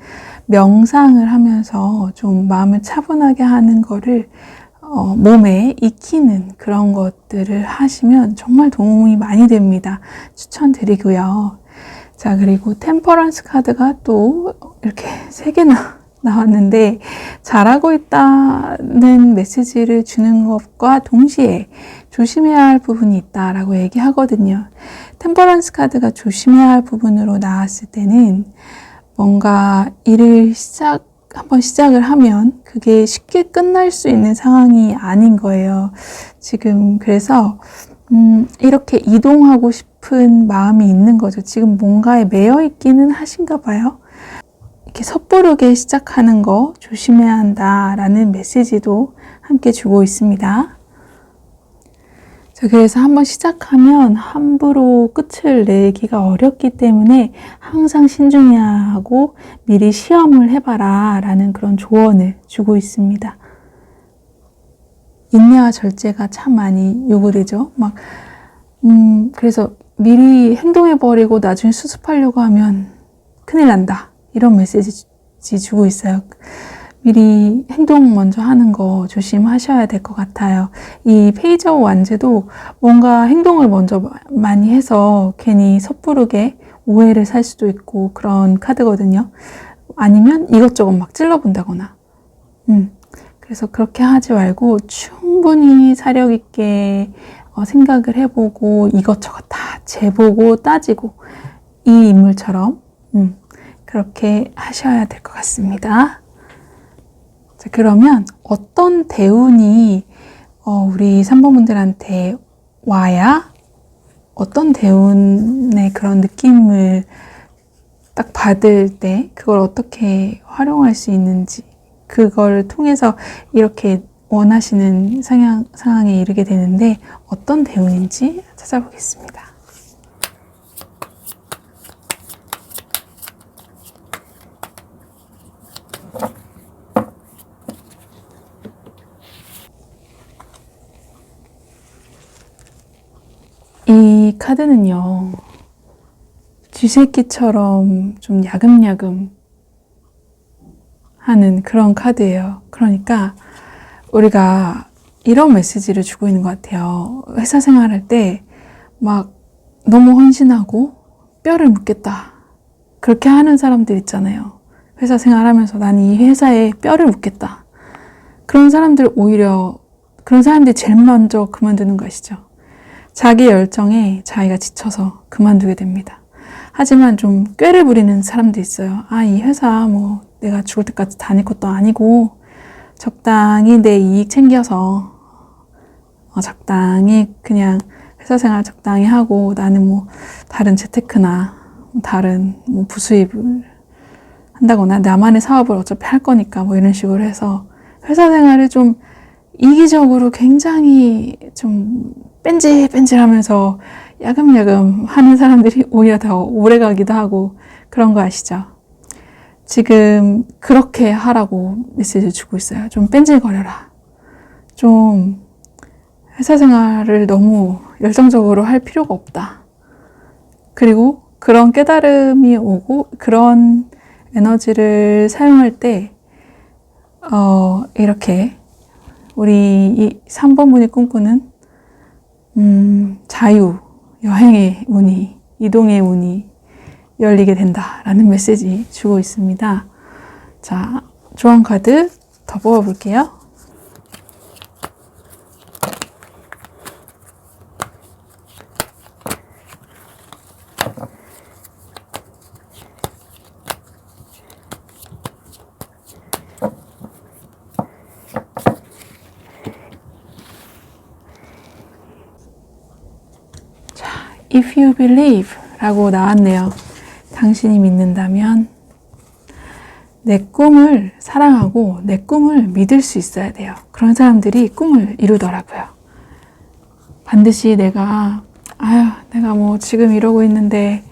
명상을 하면서 좀 마음을 차분하게 하는 거를 몸에 익히는 그런 것들을 하시면 정말 도움이 많이 됩니다. 추천드리고요. 자, 그리고 템퍼런스 카드가 또 이렇게 3개나 나왔는데, 잘하고 있다는 메시지를 주는 것과 동시에 조심해야 할 부분이 있다라고 얘기하거든요. 템퍼런스 카드가 조심해야 할 부분으로 나왔을 때는 뭔가 일을 한번 시작을 하면 그게 쉽게 끝날 수 있는 상황이 아닌 거예요. 지금 그래서 이렇게 이동하고 싶은 마음이 있는 거죠. 지금 뭔가에 매여 있기는 하신가 봐요. 이렇게 섣부르게 시작하는 거 조심해야 한다라는 메시지도 함께 주고 있습니다. 자, 그래서 한번 시작하면 함부로 끝을 내기가 어렵기 때문에 항상 신중해야 하고 미리 시험을 해봐라 라는 그런 조언을 주고 있습니다. 인내와 절제가 참 많이 요구되죠. 그래서 미리 행동해버리고 나중에 수습하려고 하면 큰일 난다. 이런 메시지 주고 있어요. 미리 행동 먼저 하는 거 조심하셔야 될 것 같아요. 이 페이지 오브 완즈도 뭔가 행동을 먼저 많이 해서 괜히 섣부르게 오해를 살 수도 있고 그런 카드거든요. 아니면 이것저것 막 찔러본다거나. 그래서 그렇게 하지 말고 충분히 사력 있게 생각을 해보고 이것저것 다 재보고 따지고 이 인물처럼 그렇게 하셔야 될 것 같습니다. 자, 그러면 어떤 대운이 우리 3번 분들한테 와야 어떤 대운의 그런 느낌을 딱 받을 때 그걸 어떻게 활용할 수 있는지 그걸 통해서 이렇게 원하시는 상황에 이르게 되는데 어떤 대운인지 찾아보겠습니다. 이 카드는요, 쥐새끼처럼 좀 야금야금 하는 그런 카드예요. 그러니까 우리가 이런 메시지를 주고 있는 것 같아요. 회사 생활할 때 막 너무 헌신하고 뼈를 묻겠다. 그렇게 하는 사람들 있잖아요. 회사 생활하면서 난 이 회사에 뼈를 묻겠다. 그런 사람들이 제일 먼저 그만두는 거 아시죠? 자기 열정에 자기가 지쳐서 그만두게 됩니다. 하지만 좀 꾀를 부리는 사람도 있어요. 이 회사 내가 죽을 때까지 다닐 것도 아니고 적당히 내 이익 챙겨서 적당히 그냥 회사 생활 적당히 하고 나는 다른 재테크나 다른 부수입을 한다거나 나만의 사업을 어차피 할 거니까 이런 식으로 해서 회사 생활을 좀 이기적으로 굉장히 좀 뺀질뺀질하면서 야금야금 하는 사람들이 오히려 더 오래 가기도 하고 그런 거 아시죠? 지금 그렇게 하라고 메시지 주고 있어요. 좀 뺀질거려라. 좀 회사 생활을 너무 열정적으로 할 필요가 없다. 그리고 그런 깨달음이 오고 그런 에너지를 사용할 때 이렇게 우리 이 3번 분이 꿈꾸는 자유, 여행의 문이, 이동의 문이 열리게 된다라는 메시지 주고 있습니다. 자, 조언 카드 더 뽑아볼게요. If you believe 라고 나왔네요. 당신이 믿는다면 내 꿈을 사랑하고 내 꿈을 믿을 수 있어야 돼요. 그런 사람들이 꿈을 이루더라고요. 반드시 내가 지금 이러고 있는데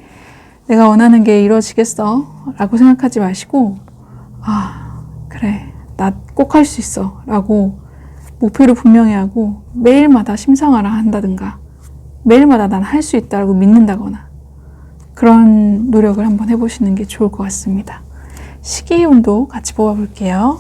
내가 원하는 게 이루어지겠어? 라고 생각하지 마시고 아, 그래, 나 꼭 할 수 있어 라고 목표를 분명히 하고 매일마다 심상화를 한다든가 매일마다 난 할 수 있다고 믿는다거나 그런 노력을 한번 해보시는 게 좋을 것 같습니다. 식이운도 같이 뽑아볼게요.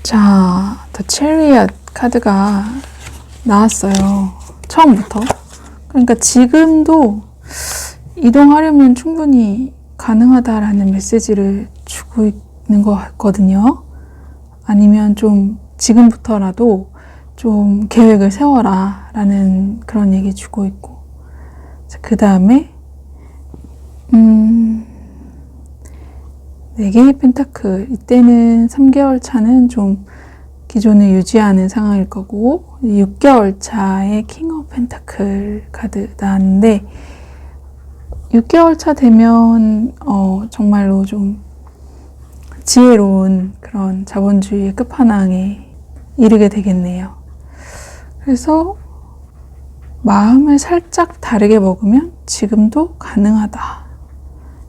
자, The Chariot 카드가 나왔어요. 처음부터. 그러니까 지금도 이동하려면 충분히 가능하다라는 메시지를 주고 있는 것 같거든요. 아니면 좀 지금부터라도 좀 계획을 세워라 라는 그런 얘기 주고 있고, 그 다음에 4개의 펜타클, 이때는 3개월 차는 좀 기존을 유지하는 상황일 거고 6개월 차에 킹 오브 펜타클 카드 나왔는데 6개월 차 되면 정말로 좀 지혜로운 그런 자본주의의 끝판왕에 이르게 되겠네요. 그래서 마음을 살짝 다르게 먹으면 지금도 가능하다.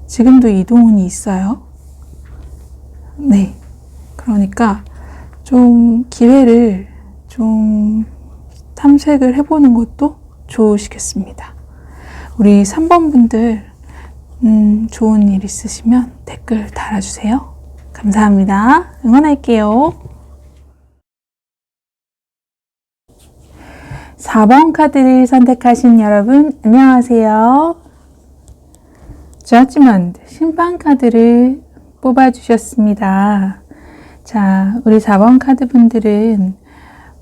지금도 이동운이 있어요. 네. 그러니까 좀 기회를 좀 탐색을 해보는 것도 좋으시겠습니다. 우리 3번 분들 좋은 일 있으시면 댓글 달아주세요. 감사합니다. 응원할게요. 4번 카드를 선택하신 여러분 안녕하세요. 저지먼트 심판 카드를 뽑아주셨습니다. 자, 우리 4번 카드 분들은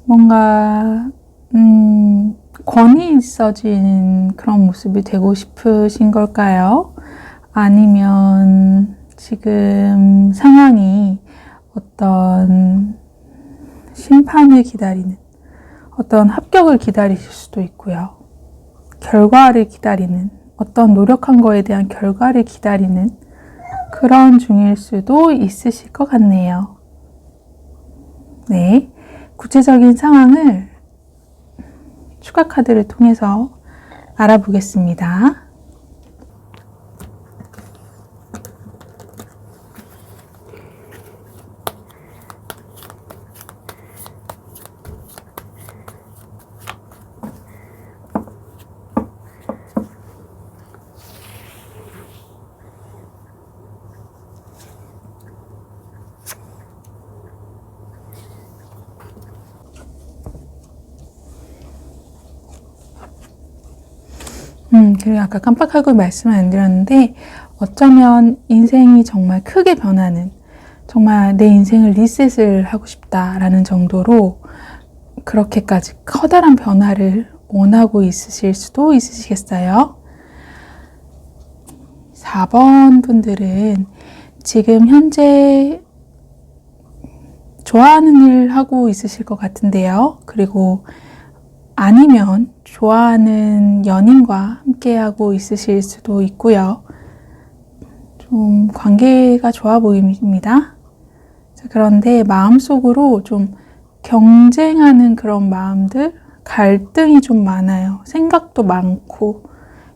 뭔가 권위 있어지는 그런 모습이 되고 싶으신 걸까요? 아니면 지금 상황이 어떤 심판을 기다리는 어떤 합격을 기다리실 수도 있고요. 결과를 기다리는 어떤 노력한 거에 대한 결과를 기다리는 그런 중일 수도 있으실 것 같네요. 네, 구체적인 상황을 추가 카드를 통해서 알아보겠습니다. 그리고 아까 깜빡하고 말씀을 안 드렸는데 어쩌면 인생이 정말 크게 변하는 정말 내 인생을 리셋을 하고 싶다라는 정도로 그렇게까지 커다란 변화를 원하고 있으실 수도 있으시겠어요. 4번 분들은 지금 현재 좋아하는 일 하고 있으실 것 같은데요. 그리고 아니면 좋아하는 연인과 함께하고 있으실 수도 있고요. 좀 관계가 좋아 보입니다. 자, 그런데 마음속으로 좀 경쟁하는 그런 마음들, 갈등이 좀 많아요. 생각도 많고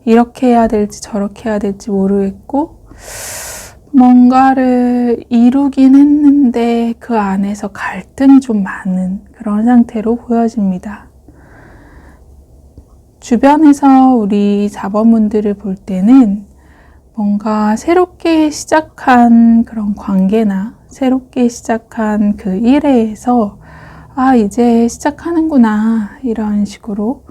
이렇게 해야 될지 저렇게 해야 될지 모르겠고 뭔가를 이루긴 했는데 그 안에서 갈등이 좀 많은 그런 상태로 보여집니다. 주변에서 우리 4번 분들을 볼 때는 뭔가 새롭게 시작한 그런 관계나 새롭게 시작한 그 일에서 이제 시작하는구나 이런 식으로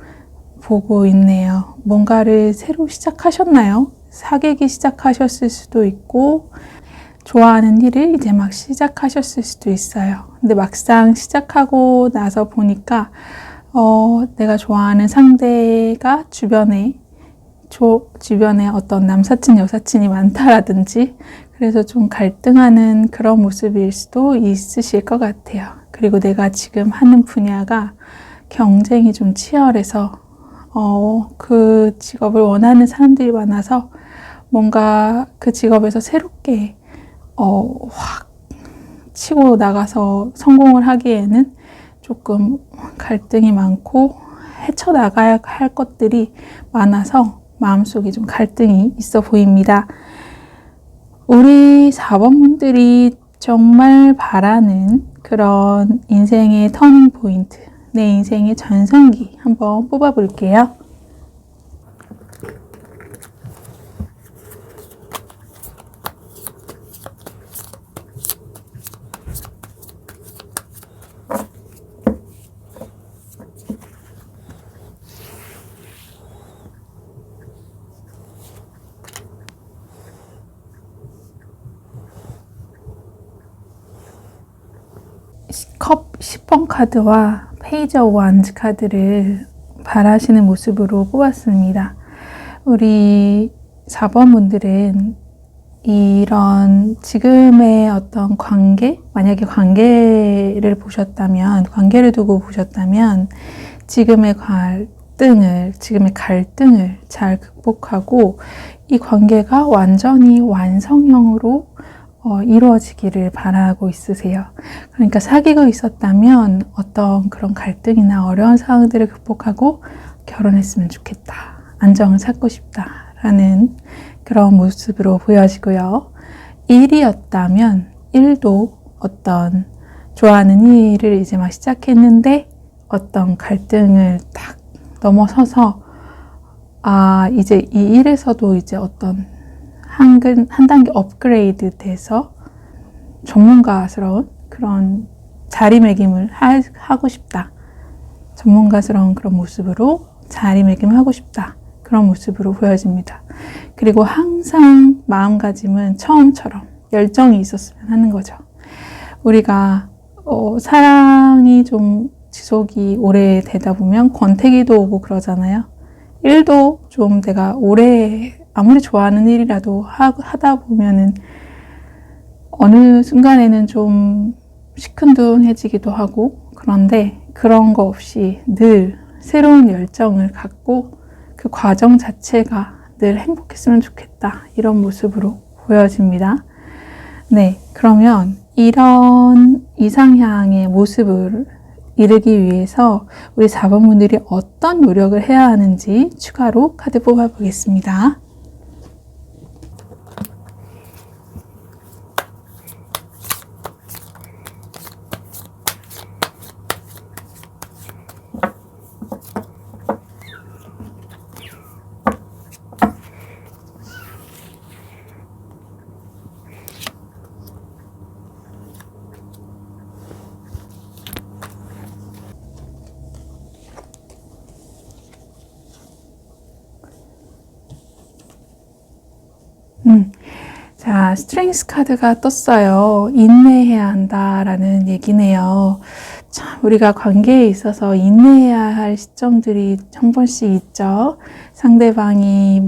보고 있네요. 뭔가를 새로 시작하셨나요? 사귀기 시작하셨을 수도 있고 좋아하는 일을 이제 막 시작하셨을 수도 있어요. 근데 막상 시작하고 나서 보니까 내가 좋아하는 상대가 주변에 어떤 남사친, 여사친이 많다라든지 그래서 좀 갈등하는 그런 모습일 수도 있으실 것 같아요. 그리고 내가 지금 하는 분야가 경쟁이 좀 치열해서 그 직업을 원하는 사람들이 많아서 뭔가 그 직업에서 새롭게 확 치고 나가서 성공을 하기에는 조금 갈등이 많고 헤쳐나가야 할 것들이 많아서 마음속에 좀 갈등이 있어 보입니다. 우리 4번분들이 정말 바라는 그런 인생의 터닝 포인트, 내 인생의 전성기 한번 뽑아볼게요. 컵 10번 카드와 페이지 오브 완즈 카드를 바라시는 모습으로 뽑았습니다. 우리 4번 분들은 이런 지금의 어떤 관계, 만약에 관계를 두고 보셨다면 지금의 갈등을 잘 극복하고 이 관계가 완전히 완성형으로 이루어지기를 바라고 있으세요. 그러니까 사귀고 있었다면 어떤 그런 갈등이나 어려운 상황들을 극복하고 결혼했으면 좋겠다. 안정을 찾고 싶다라는 그런 모습으로 보여지고요. 일이었다면 일도 어떤 좋아하는 일을 이제 막 시작했는데 어떤 갈등을 딱 넘어서서 이제 이 일에서도 이제 어떤 한 단계 업그레이드 돼서 전문가스러운 그런 자리매김을 하고 싶다. 전문가스러운 그런 모습으로 자리매김을 하고 싶다. 그런 모습으로 보여집니다. 그리고 항상 마음가짐은 처음처럼 열정이 있었으면 하는 거죠. 우리가 사랑이 좀 지속이 오래 되다 보면 권태기도 오고 그러잖아요. 일도 좀 내가 오래 아무리 좋아하는 일이라도 하다 보면은 어느 순간에는 좀 시큰둥해지기도 하고, 그런데 그런 거 없이 늘 새로운 열정을 갖고 그 과정 자체가 늘 행복했으면 좋겠다. 이런 모습으로 보여집니다. 네, 그러면 이런 이상향의 모습을 이루기 위해서 우리 4번분들이 어떤 노력을 해야 하는지 추가로 카드 뽑아보겠습니다. 자, 스트렝스 카드가 떴어요. 인내해야 한다라는 얘기네요. 참, 우리가 관계에 있어서 인내해야 할 시점들이 한 번씩 있죠. 상대방이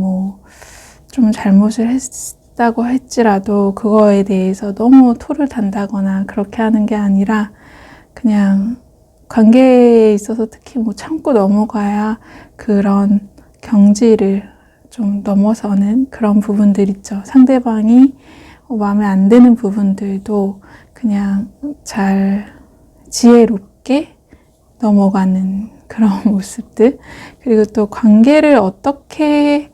좀 잘못을 했다고 할지라도 그거에 대해서 너무 토를 단다거나 그렇게 하는 게 아니라 그냥 관계에 있어서 특히 참고 넘어가야 그런 경지를 좀 넘어서는 그런 부분들 있죠. 상대방이 마음에 안 드는 부분들도 그냥 잘 지혜롭게 넘어가는 그런 모습들, 그리고 또 관계를 어떻게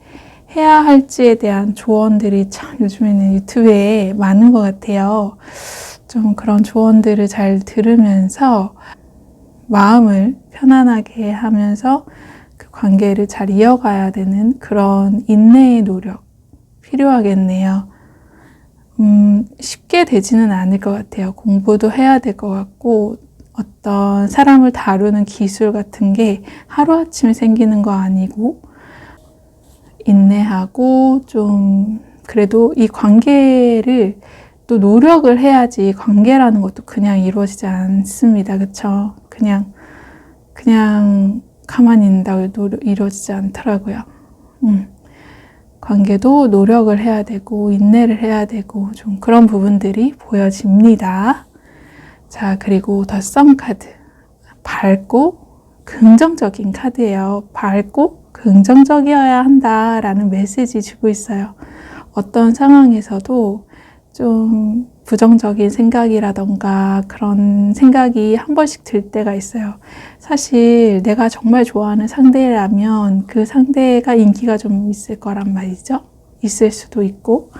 해야 할지에 대한 조언들이 참 요즘에는 유튜브에 많은 것 같아요. 좀 그런 조언들을 잘 들으면서 마음을 편안하게 하면서 그 관계를 잘 이어가야 되는 그런 인내의 노력 필요하겠네요. 쉽게 되지는 않을 것 같아요. 공부도 해야 될 것 같고 어떤 사람을 다루는 기술 같은 게 하루아침에 생기는 거 아니고 인내하고 좀 그래도 이 관계를 또 노력을 해야지 관계라는 것도 그냥 이루어지지 않습니다. 그쵸? 그냥 가만히 있는다고 이루어지지 않더라고요. 관계도 노력을 해야 되고 인내를 해야 되고 좀 그런 부분들이 보여집니다. 자, 그리고 더 썸 카드. 밝고 긍정적인 카드예요. 밝고 긍정적이어야 한다라는 메시지 주고 있어요. 어떤 상황에서도 좀 부정적인 생각이라던가 그런 생각이 한 번씩 들 때가 있어요. 사실 내가 정말 좋아하는 상대라면 그 상대가 인기가 좀 있을 거란 말이죠. 있을 수도 있고,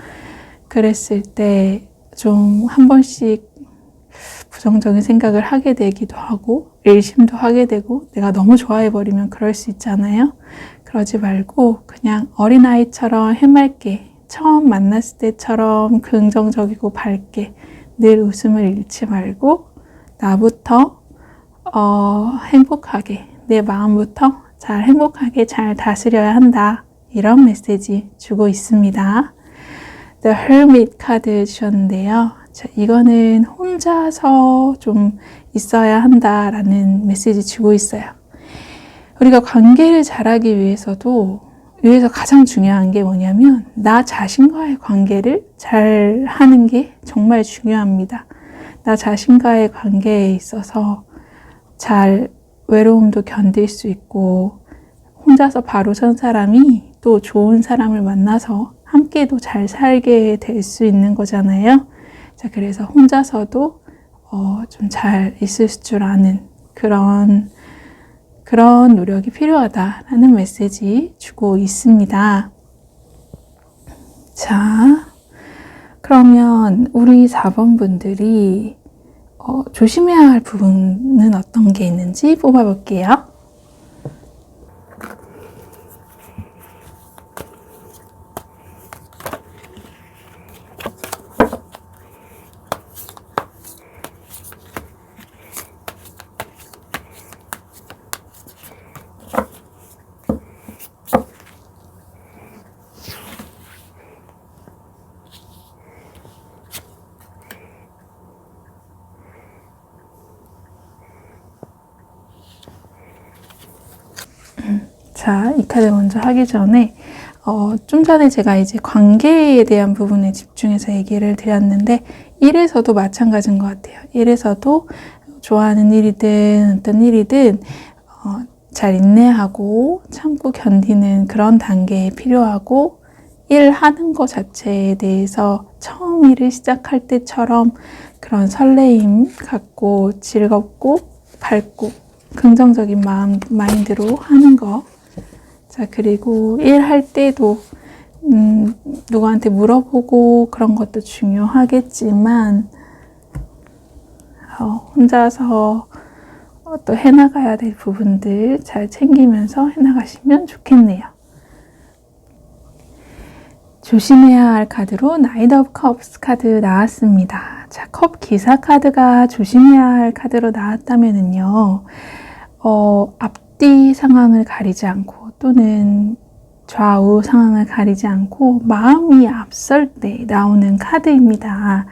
그랬을 때 좀 한 번씩 부정적인 생각을 하게 되기도 하고 의심도 하게 되고, 내가 너무 좋아해버리면 그럴 수 있잖아요. 그러지 말고 그냥 어린아이처럼 해맑게, 처음 만났을 때처럼 긍정적이고 밝게 늘 웃음을 잃지 말고 나부터 행복하게, 내 마음부터 잘 행복하게 잘 다스려야 한다, 이런 메시지 주고 있습니다. The Hermit 카드 주셨는데요. 자, 이거는 혼자서 좀 있어야 한다라는 메시지 주고 있어요. 우리가 관계를 잘하기 위해서 가장 중요한 게 뭐냐면 나 자신과의 관계를 잘 하는 게 정말 중요합니다. 나 자신과의 관계에 있어서 잘 외로움도 견딜 수 있고, 혼자서 바로 선 사람이 또 좋은 사람을 만나서 함께도 잘 살게 될 수 있는 거잖아요. 자, 그래서 혼자서도 좀 잘 있을 줄 아는 그런 노력이 필요하다라는 메시지 주고 있습니다. 자, 그러면 우리 4번 분들이 조심해야 할 부분은 어떤 게 있는지 뽑아볼게요. 자, 이 카드 먼저 하기 전에 좀 전에 제가 이제 관계에 대한 부분에 집중해서 얘기를 드렸는데, 일에서도 마찬가지인 것 같아요. 일에서도 좋아하는 일이든 어떤 일이든 잘 인내하고 참고 견디는 그런 단계에 필요하고, 일하는 것 자체에 대해서 처음 일을 시작할 때처럼 그런 설레임 갖고 즐겁고 밝고 긍정적인 마인드로 하는 거. 자, 그리고 일할 때도 누구한테 물어보고 그런 것도 중요하겠지만 혼자서 또 해나가야 될 부분들 잘 챙기면서 해나가시면 좋겠네요. 조심해야 할 카드로 Knight of Cups 카드 나왔습니다. 자, 컵 기사 카드가 조심해야 할 카드로 나왔다면은요, 앞뒤 상황을 가리지 않고 또는 좌우 상황을 가리지 않고 마음이 앞설 때 나오는 카드입니다.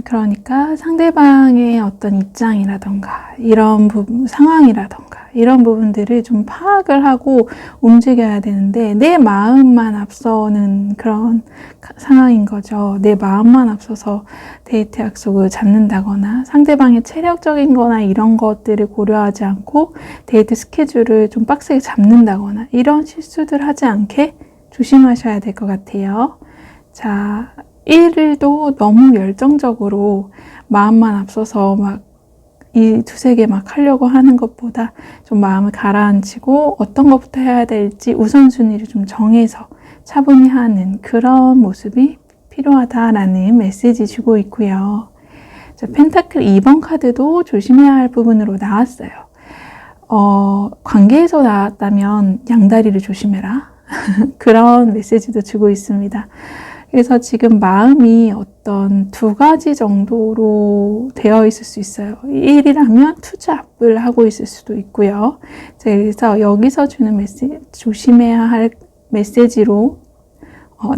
그러니까 상대방의 어떤 입장이라던가 이런 상황이라던가 이런 부분들을 좀 파악을 하고 움직여야 되는데, 내 마음만 앞서는 그런 상황인 거죠. 내 마음만 앞서서 데이트 약속을 잡는다거나 상대방의 체력적인 거나 이런 것들을 고려하지 않고 데이트 스케줄을 좀 빡세게 잡는다거나 이런 실수들 하지 않게 조심하셔야 될 것 같아요. 자, 일도 너무 열정적으로 마음만 앞서서 막 이 두세 개 막 하려고 하는 것보다 좀 마음을 가라앉히고 어떤 것부터 해야 될지 우선순위를 좀 정해서 차분히 하는 그런 모습이 필요하다라는 메시지 주고 있고요. 자, 펜타클 2번 카드도 조심해야 할 부분으로 나왔어요. 관계에서 나왔다면 양다리를 조심해라. 그런 메시지도 주고 있습니다. 그래서 지금 마음이 어떤 두 가지 정도로 되어 있을 수 있어요. 1이라면 투잡을 하고 있을 수도 있고요. 그래서 여기서 주는 메시지, 조심해야 할 메시지로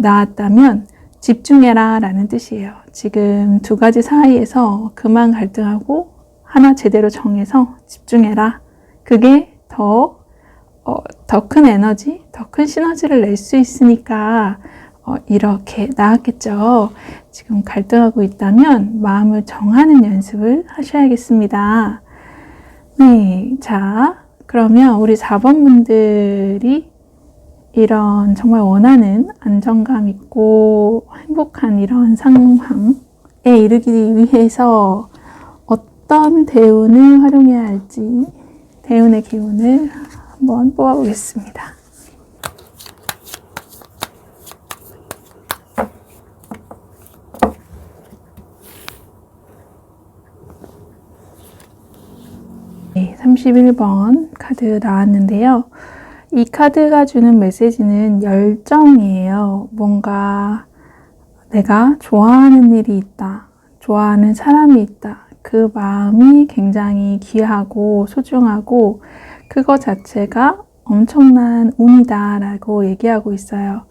나왔다면 집중해라 라는 뜻이에요. 지금 두 가지 사이에서 그만 갈등하고 하나 제대로 정해서 집중해라. 그게 더 큰 에너지, 더 큰 시너지를 낼 수 있으니까 이렇게 나왔겠죠. 지금 갈등하고 있다면 마음을 정하는 연습을 하셔야겠습니다. 네, 자, 그러면 우리 4번 분들이 이런 정말 원하는 안정감 있고 행복한 이런 상황에 이르기 위해서 어떤 대운을 활용해야 할지 대운의 기운을 한번 뽑아보겠습니다. 네, 31번 카드 나왔는데요. 이 카드가 주는 메시지는 열정이에요. 뭔가 내가 좋아하는 일이 있다. 좋아하는 사람이 있다. 그 마음이 굉장히 귀하고 소중하고 그거 자체가 엄청난 운이다 라고 얘기하고 있어요.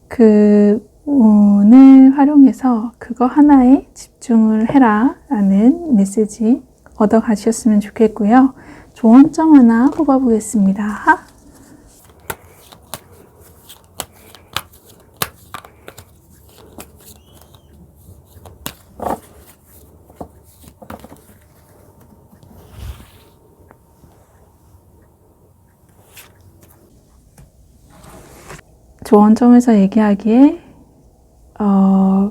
그 운을 활용해서 그거 하나에 집중을 해라 라는 메시지 얻어 가셨으면 좋겠고요. 조언점 하나 뽑아 보겠습니다. 조언점에서 얘기하기에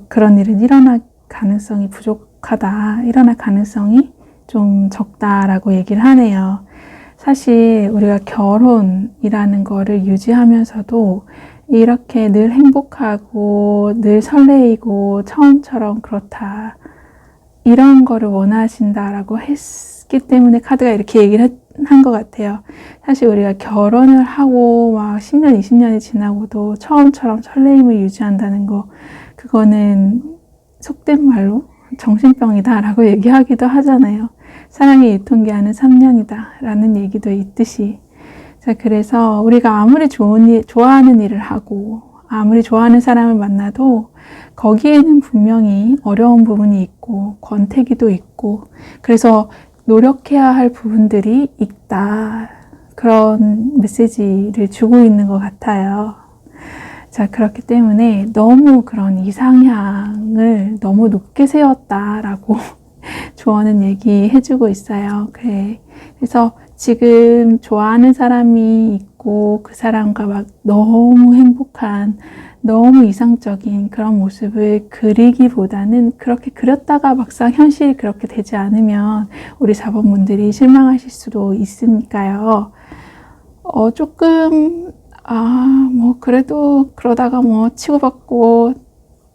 그런 일은 일어날 가능성이 부족하다, 일어날 가능성이 좀 적다라고 얘기를 하네요. 사실 우리가 결혼이라는 거를 유지하면서도 이렇게 늘 행복하고 늘 설레이고 처음처럼 그렇다 이런 거를 원하신다라고 했기 때문에 카드가 이렇게 얘기를 한 것 같아요. 사실 우리가 결혼을 하고 막 10년, 20년이 지나고도 처음처럼 설레임을 유지한다는 거, 그거는 속된 말로 정신병이다 라고 얘기하기도 하잖아요. 사랑의 유통기한은 3년이다 라는 얘기도 있듯이. 자, 그래서 우리가 아무리 좋아하는 일을 하고 아무리 좋아하는 사람을 만나도 거기에는 분명히 어려운 부분이 있고 권태기도 있고 그래서 노력해야 할 부분들이 있다. 그런 메시지를 주고 있는 것 같아요. 자, 그렇기 때문에 너무 그런 이상향을 너무 높게 세웠다라고 조언은 얘기해주고 있어요. 그래. 그래서 지금 좋아하는 사람이 있고 그 사람과 막 너무 행복한 너무 이상적인 그런 모습을 그리기보다는 그렇게 그렸다가 막상 현실이 그렇게 되지 않으면 우리 자본분들이 실망하실 수도 있으니까요. 조금 뭐 그래도 그러다가 뭐 치고받고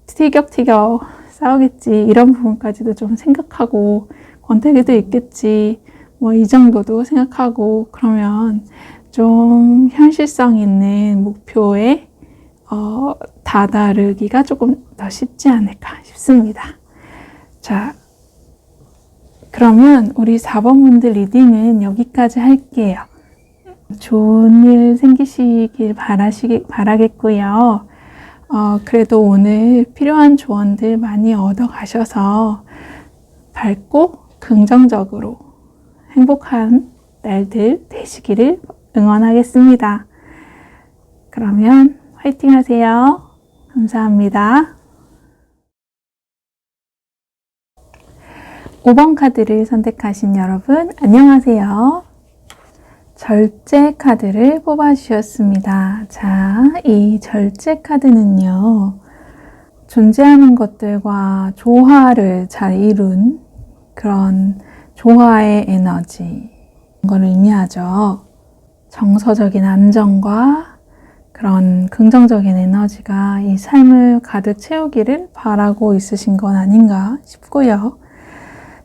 티격태격 싸우겠지 이런 부분까지도 좀 생각하고 권태기도 있겠지 뭐 이 정도도 생각하고 그러면 좀 현실성 있는 목표에 다다르기가 조금 더 쉽지 않을까 싶습니다. 자, 그러면 우리 4번분들 리딩은 여기까지 할게요. 좋은 일 생기시길 바라겠고요. 그래도 오늘 필요한 조언들 많이 얻어 가셔서 밝고 긍정적으로 행복한 날들 되시기를 응원하겠습니다. 그러면 화이팅 하세요. 감사합니다. 5번 카드를 선택하신 여러분, 안녕하세요. 절제 카드를 뽑아주셨습니다. 자, 이 절제 카드는요, 존재하는 것들과 조화를 잘 이룬 그런 조화의 에너지, 이걸 의미하죠. 정서적인 안정과 그런 긍정적인 에너지가 이 삶을 가득 채우기를 바라고 있으신 건 아닌가 싶고요.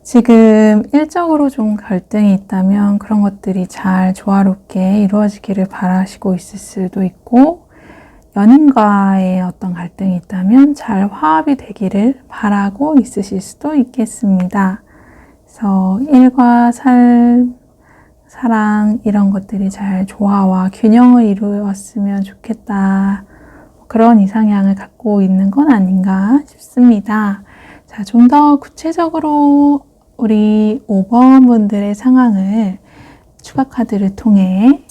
지금 일적으로 좀 갈등이 있다면 그런 것들이 잘 조화롭게 이루어지기를 바라시고 있을 수도 있고 연인과의 어떤 갈등이 있다면 잘 화합이 되기를 바라고 있으실 수도 있겠습니다. 그래서 일과 삶, 사랑 이런 것들이 잘 조화와 균형을 이루었으면 좋겠다. 그런 이상향을 갖고 있는 건 아닌가 싶습니다. 자, 좀 더 구체적으로 우리 5번 분들의 상황을 추가 카드를 통해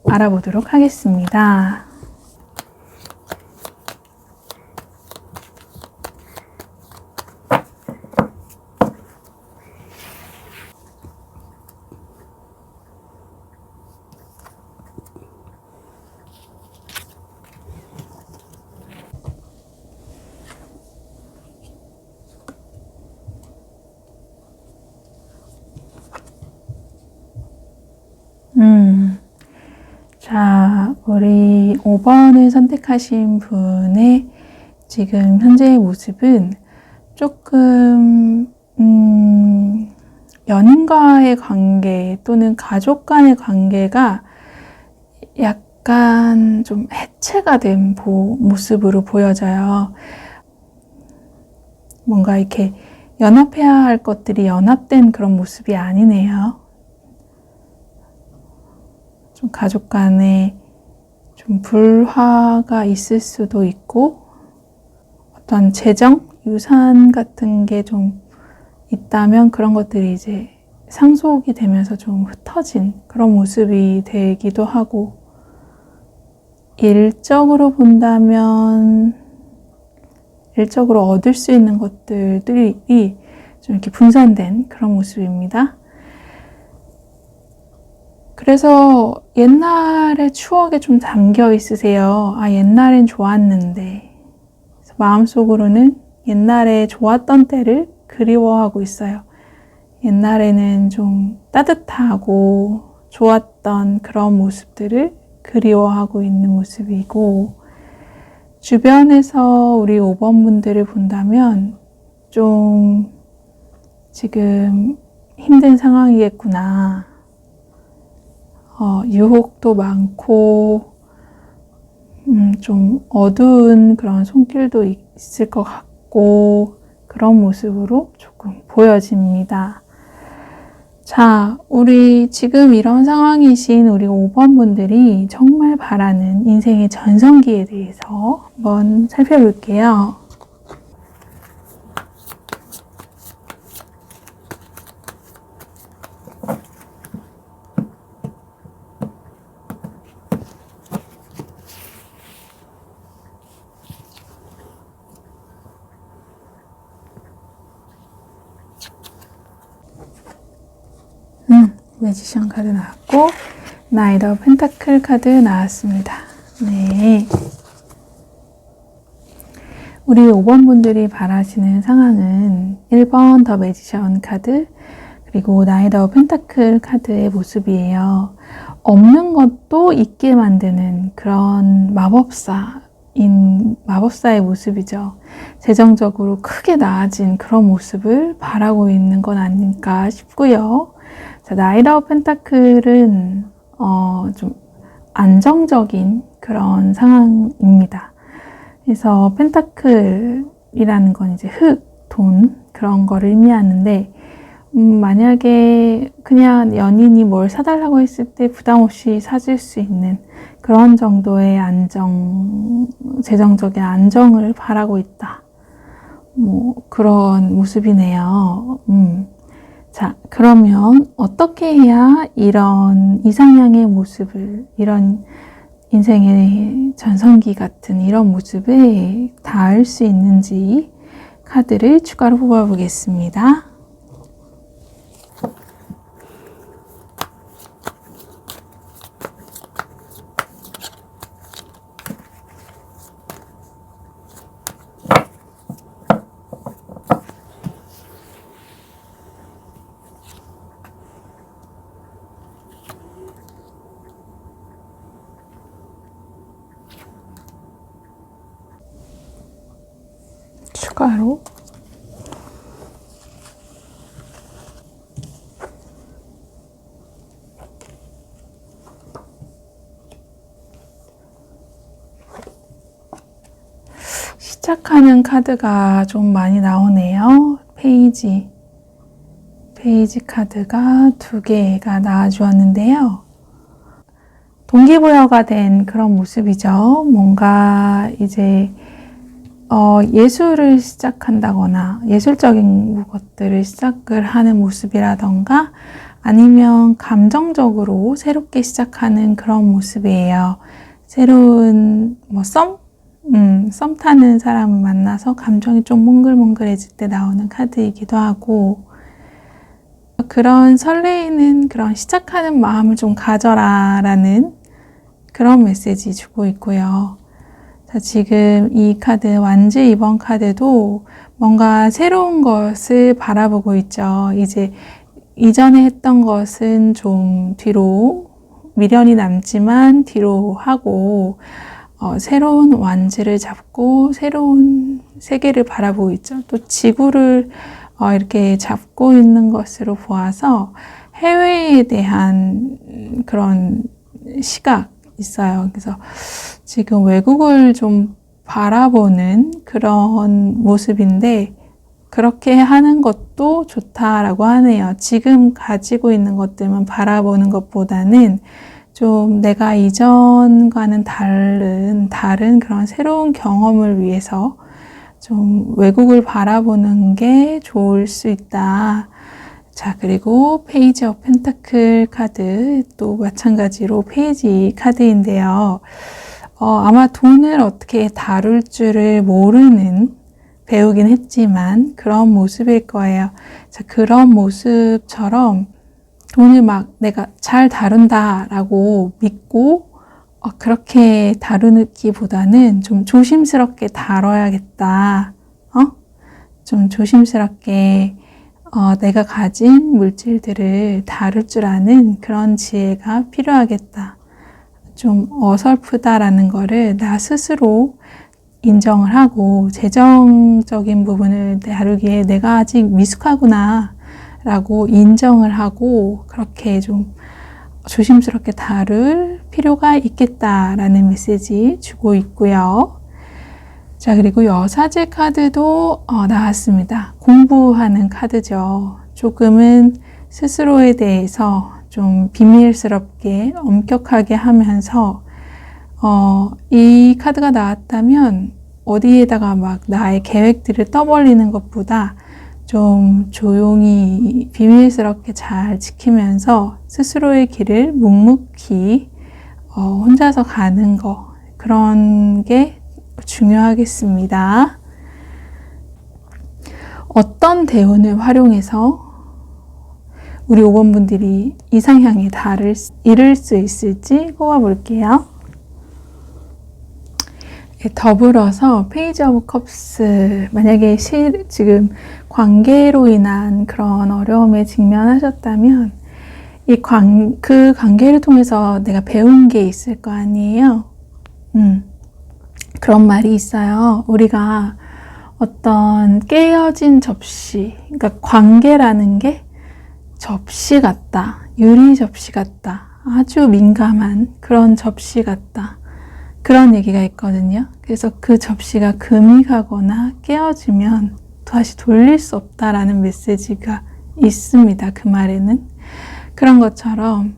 알아보도록 하겠습니다. 자, 우리 5번을 선택하신 분의 지금 현재의 모습은 조금 연인과의 관계 또는 가족 간의 관계가 약간 좀 해체가 된 모습으로 보여져요. 뭔가 이렇게 연합해야 할 것들이 연합된 그런 모습이 아니네요. 좀 가족 간에 좀 불화가 있을 수도 있고 어떤 재정, 유산 같은 게 좀 있다면 그런 것들이 이제 상속이 되면서 좀 흩어진 그런 모습이 되기도 하고, 일적으로 본다면 일적으로 얻을 수 있는 것들이 좀 이렇게 분산된 그런 모습입니다. 그래서 옛날의 추억에 좀 담겨 있으세요. 아, 옛날엔 좋았는데. 마음속으로는 옛날에 좋았던 때를 그리워하고 있어요. 옛날에는 좀 따뜻하고 좋았던 그런 모습들을 그리워하고 있는 모습이고, 주변에서 우리 5번 분들을 본다면 좀 지금 힘든 상황이겠구나. 유혹도 많고 좀 어두운 그런 손길도 있을 것 같고 그런 모습으로 조금 보여집니다. 자, 우리 지금 이런 상황이신 우리 5번 분들이 정말 바라는 인생의 전성기에 대해서 한번 살펴볼게요. 매지션 카드 나왔고, 나이트 오브 펜타클 카드 나왔습니다. 네. 우리 5번 분들이 바라시는 상황은 1번 더 매지션 카드, 그리고 나이트 오브 펜타클 카드의 모습이에요. 없는 것도 있게 만드는 그런 마법사의 모습이죠. 재정적으로 크게 나아진 그런 모습을 바라고 있는 건 아닐까 싶고요. 자, 나이트 오브 펜타클은 좀 안정적인 그런 상황입니다. 그래서 펜타클이라는 건 이제 돈 그런 거를 의미하는데, 만약에 그냥 연인이 뭘 사달라고 했을 때 부담 없이 사줄 수 있는 그런 정도의 재정적인 안정을 바라고 있다. 그런 모습이네요. 자, 그러면 어떻게 해야 이런 이상향의 모습을, 이런 인생의 전성기 같은 이런 모습에 닿을 수 있는지 카드를 추가로 뽑아보겠습니다. 추가로 시작하는 카드가 좀 많이 나오네요. 페이지 카드가 2개가 나와주었는데요. 동기부여가 된 그런 모습이죠. 뭔가 이제 예술을 시작한다거나 예술적인 것들을 시작을 하는 모습이라던가, 아니면 감정적으로 새롭게 시작하는 그런 모습이에요. 새로운 썸 타는 사람을 만나서 감정이 좀 몽글몽글해질 때 나오는 카드이기도 하고, 그런 설레이는 그런 시작하는 마음을 좀 가져라 라는 그런 메시지 주고 있고요. 자, 지금 이 카드 완즈 2번 카드도 뭔가 새로운 것을 바라보고 있죠. 이제 이전에 했던 것은 좀 뒤로 미련이 남지만 뒤로 하고 새로운 완지를 잡고 새로운 세계를 바라보고 있죠. 또 지구를 이렇게 잡고 있는 것으로 보아서 해외에 대한 그런 시각 있어요. 그래서 지금 외국을 좀 바라보는 그런 모습인데 그렇게 하는 것도 좋다라고 하네요. 지금 가지고 있는 것들만 바라보는 것보다는 좀 내가 이전과는 다른 그런 새로운 경험을 위해서 좀 외국을 바라보는 게 좋을 수 있다. 자, 그리고 페이지 오브 펜타클 카드 또 마찬가지로 페이지 카드인데요. 아마 돈을 어떻게 다룰 줄을 모르는 배우긴 했지만 그런 모습일 거예요. 자, 그런 모습처럼 돈을 막 내가 잘 다룬다라고 믿고 그렇게 다루기보다는 좀 조심스럽게 다뤄야겠다. 좀 조심스럽게 내가 가진 물질들을 다룰 줄 아는 그런 지혜가 필요하겠다. 좀 어설프다라는 거를 나 스스로 인정을 하고 재정적인 부분을 다루기에 내가 아직 미숙하구나 라고 인정을 하고 그렇게 좀 조심스럽게 다룰 필요가 있겠다라는 메시지 주고 있고요. 자, 그리고 여사제 카드도 나왔습니다. 공부하는 카드죠. 조금은 스스로에 대해서 좀 비밀스럽게 엄격하게 하면서 이 카드가 나왔다면 어디에다가 막 나의 계획들을 떠벌리는 것보다 좀 조용히 비밀스럽게 잘 지키면서 스스로의 길을 묵묵히 혼자서 가는 거, 그런 게 중요하겠습니다. 어떤 대운을 활용해서 우리 5번 분들이 이상향에 이를 수 있을지 뽑아볼게요. 더불어서 페이지 오브 컵스, 만약에 지금 관계로 인한 그런 어려움에 직면하셨다면 그 관계를 통해서 내가 배운 게 있을 거 아니에요. 그런 말이 있어요. 우리가 어떤 깨어진 접시, 그러니까 관계라는 게 접시 같다, 유리 접시 같다, 아주 민감한 그런 접시 같다, 그런 얘기가 있거든요. 그래서 그 접시가 금이 가거나 깨어지면 다시 돌릴 수 없다라는 메시지가 있습니다. 그 말에는. 그런 것처럼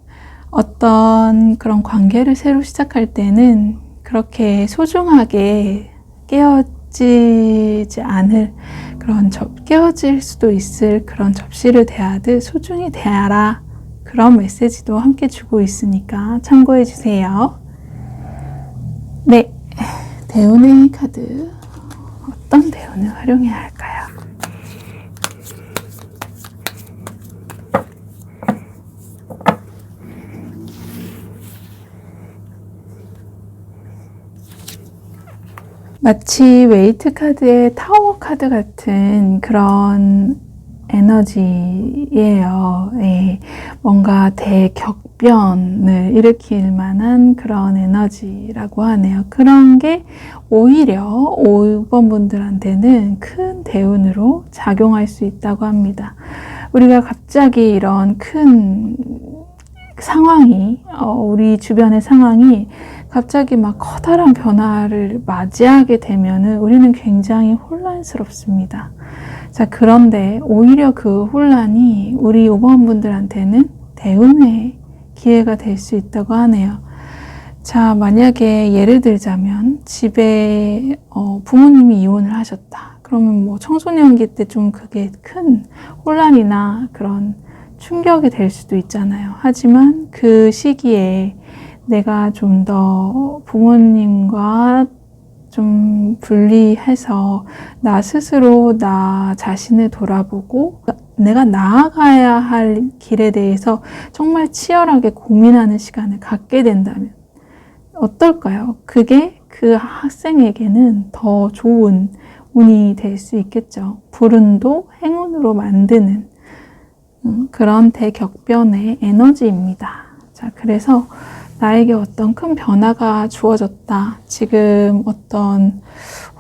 어떤 그런 관계를 새로 시작할 때는 그렇게 소중하게 깨어지지 않을 그런 깨어질 수도 있을 그런 접시를 대하듯 소중히 대하라, 그런 메시지도 함께 주고 있으니까 참고해 주세요. 네, 대운의 카드, 어떤 대운을 활용해야 할까요? 마치 웨이트 카드의 타워 카드 같은 그런 에너지예요. 예, 뭔가 대격변을 일으킬 만한 그런 에너지라고 하네요. 그런 게 오히려 5번 분들한테는 큰 대운으로 작용할 수 있다고 합니다. 우리가 갑자기 이런 큰 상황이, 우리 주변의 상황이 갑자기 막 커다란 변화를 맞이하게 되면은 우리는 굉장히 혼란스럽습니다. 자, 그런데 오히려 그 혼란이 우리 5번 분들한테는 대운의 기회가 될 수 있다고 하네요. 자, 만약에 예를 들자면 집에 부모님이 이혼을 하셨다. 그러면 뭐 청소년기 때 좀 그게 큰 혼란이나 그런 충격이 될 수도 있잖아요. 하지만 그 시기에 내가 좀 더 부모님과 좀 분리해서 나 스스로 나 자신을 돌아보고 내가 나아가야 할 길에 대해서 정말 치열하게 고민하는 시간을 갖게 된다면 어떨까요? 그게 그 학생에게는 더 좋은 운이 될 수 있겠죠. 불운도 행운으로 만드는 그런 대격변의 에너지입니다. 자, 그래서 나에게 어떤 큰 변화가 주어졌다. 지금 어떤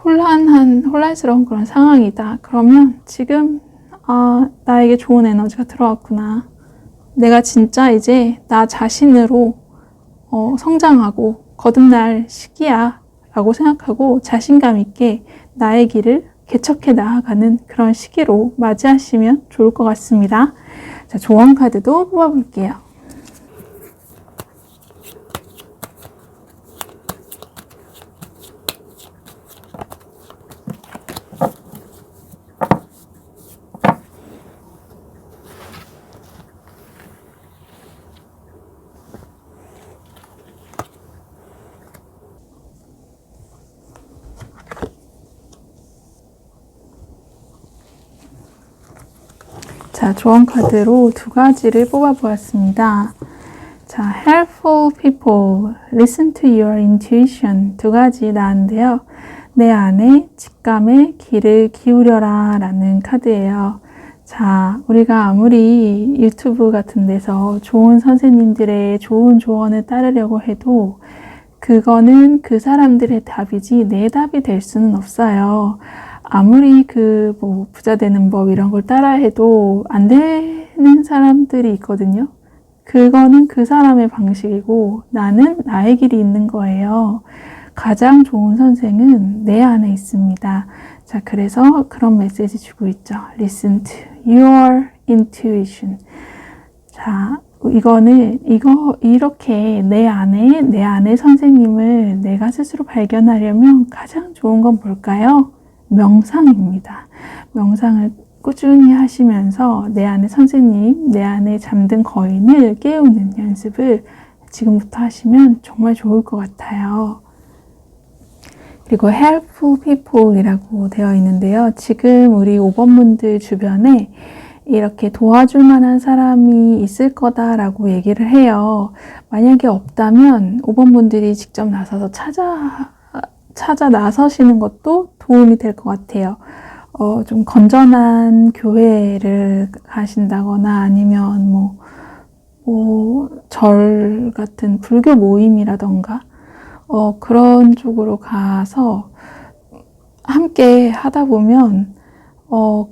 혼란스러운 그런 상황이다. 그러면 지금, 나에게 좋은 에너지가 들어왔구나. 내가 진짜 이제 나 자신으로 성장하고 거듭날 시기야 라고 생각하고 자신감 있게 나의 길을 개척해 나아가는 그런 시기로 맞이하시면 좋을 것 같습니다. 자, 조언 카드도 뽑아볼게요. 자, 조언 카드로 두 가지를 뽑아보았습니다. 자, helpful people, listen to your intuition 두 가지 나왔는데요. 내 안에 직감에 귀를 기울여라 라는 카드예요. 자, 우리가 아무리 유튜브 같은 데서 좋은 선생님들의 좋은 조언을 따르려고 해도 그거는 그 사람들의 답이지 내 답이 될 수는 없어요. 아무리 부자 되는 법 이런 걸 따라 해도 안 되는 사람들이 있거든요. 그거는 그 사람의 방식이고 나는 나의 길이 있는 거예요. 가장 좋은 선생은 내 안에 있습니다. 자, 그래서 그런 메시지 주고 있죠. Listen to your intuition. 자, 이렇게 내 안에 선생님을 내가 스스로 발견하려면 가장 좋은 건 뭘까요? 명상입니다. 명상을 꾸준히 하시면서 내 안에 선생님, 내 안에 잠든 거인을 깨우는 연습을 지금부터 하시면 정말 좋을 것 같아요. 그리고 helpful people이라고 되어 있는데요. 지금 우리 5번분들 주변에 이렇게 도와줄 만한 사람이 있을 거다라고 얘기를 해요. 만약에 없다면 5번분들이 직접 나서서 찾아 나서시는 것도 도움이 될 것 같아요. 좀 건전한 교회를 가신다거나 아니면 절 같은 불교 모임이라던가 그런 쪽으로 가서 함께 하다 보면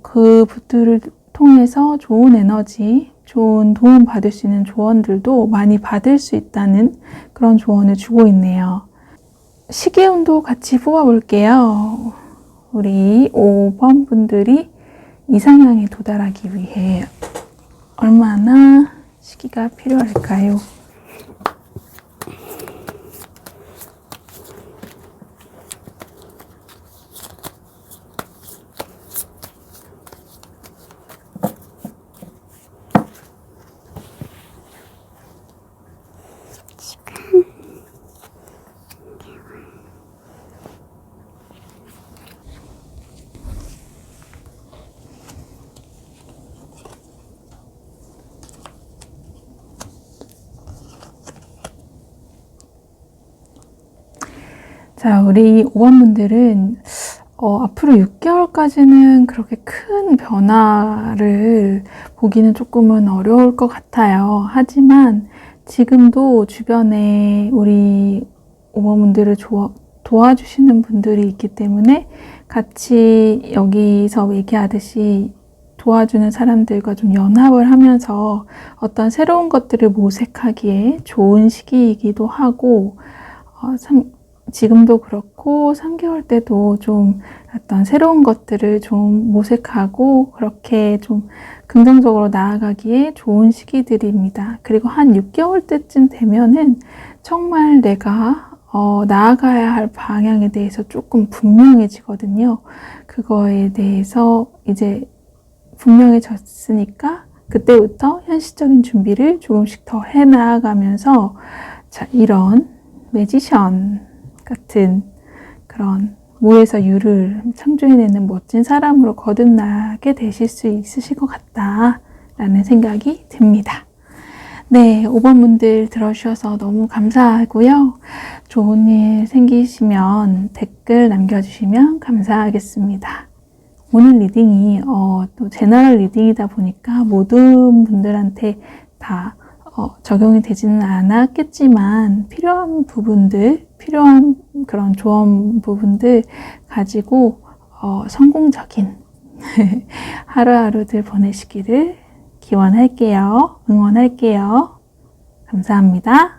그분들을 통해서 좋은 에너지, 좋은 도움 받을 수 있는 조언들도 많이 받을 수 있다는 그런 조언을 주고 있네요. 시계운도 같이 뽑아볼게요. 우리 5번 분들이 이상향에 도달하기 위해 얼마나 시기가 필요할까요? 자, 우리 5번 분들은 앞으로 6개월까지는 그렇게 큰 변화를 보기는 조금은 어려울 것 같아요. 하지만 지금도 주변에 우리 5번 분들을 도와주시는 분들이 있기 때문에 같이 여기서 얘기하듯이 도와주는 사람들과 좀 연합을 하면서 어떤 새로운 것들을 모색하기에 좋은 시기이기도 하고 지금도 그렇고 3개월 때도 좀 어떤 새로운 것들을 좀 모색하고 그렇게 좀 긍정적으로 나아가기에 좋은 시기들입니다. 그리고 한 6개월 때쯤 되면은 정말 내가 나아가야 할 방향에 대해서 조금 분명해지거든요. 그거에 대해서 이제 분명해졌으니까 그때부터 현실적인 준비를 조금씩 더 해나가면서 자, 이런 매지션 같은 그런 무에서 유를 창조해내는 멋진 사람으로 거듭나게 되실 수 있으실 것 같다라는 생각이 듭니다. 네, 5번 분들 들어주셔서 너무 감사하고요. 좋은 일 생기시면 댓글 남겨주시면 감사하겠습니다. 오늘 리딩이 또 제너럴 리딩이다 보니까 모든 분들한테 다 적용이 되지는 않았겠지만 필요한 부분들, 필요한 그런 조언 부분들 가지고 성공적인 하루하루들 보내시기를 기원할게요. 응원할게요. 감사합니다.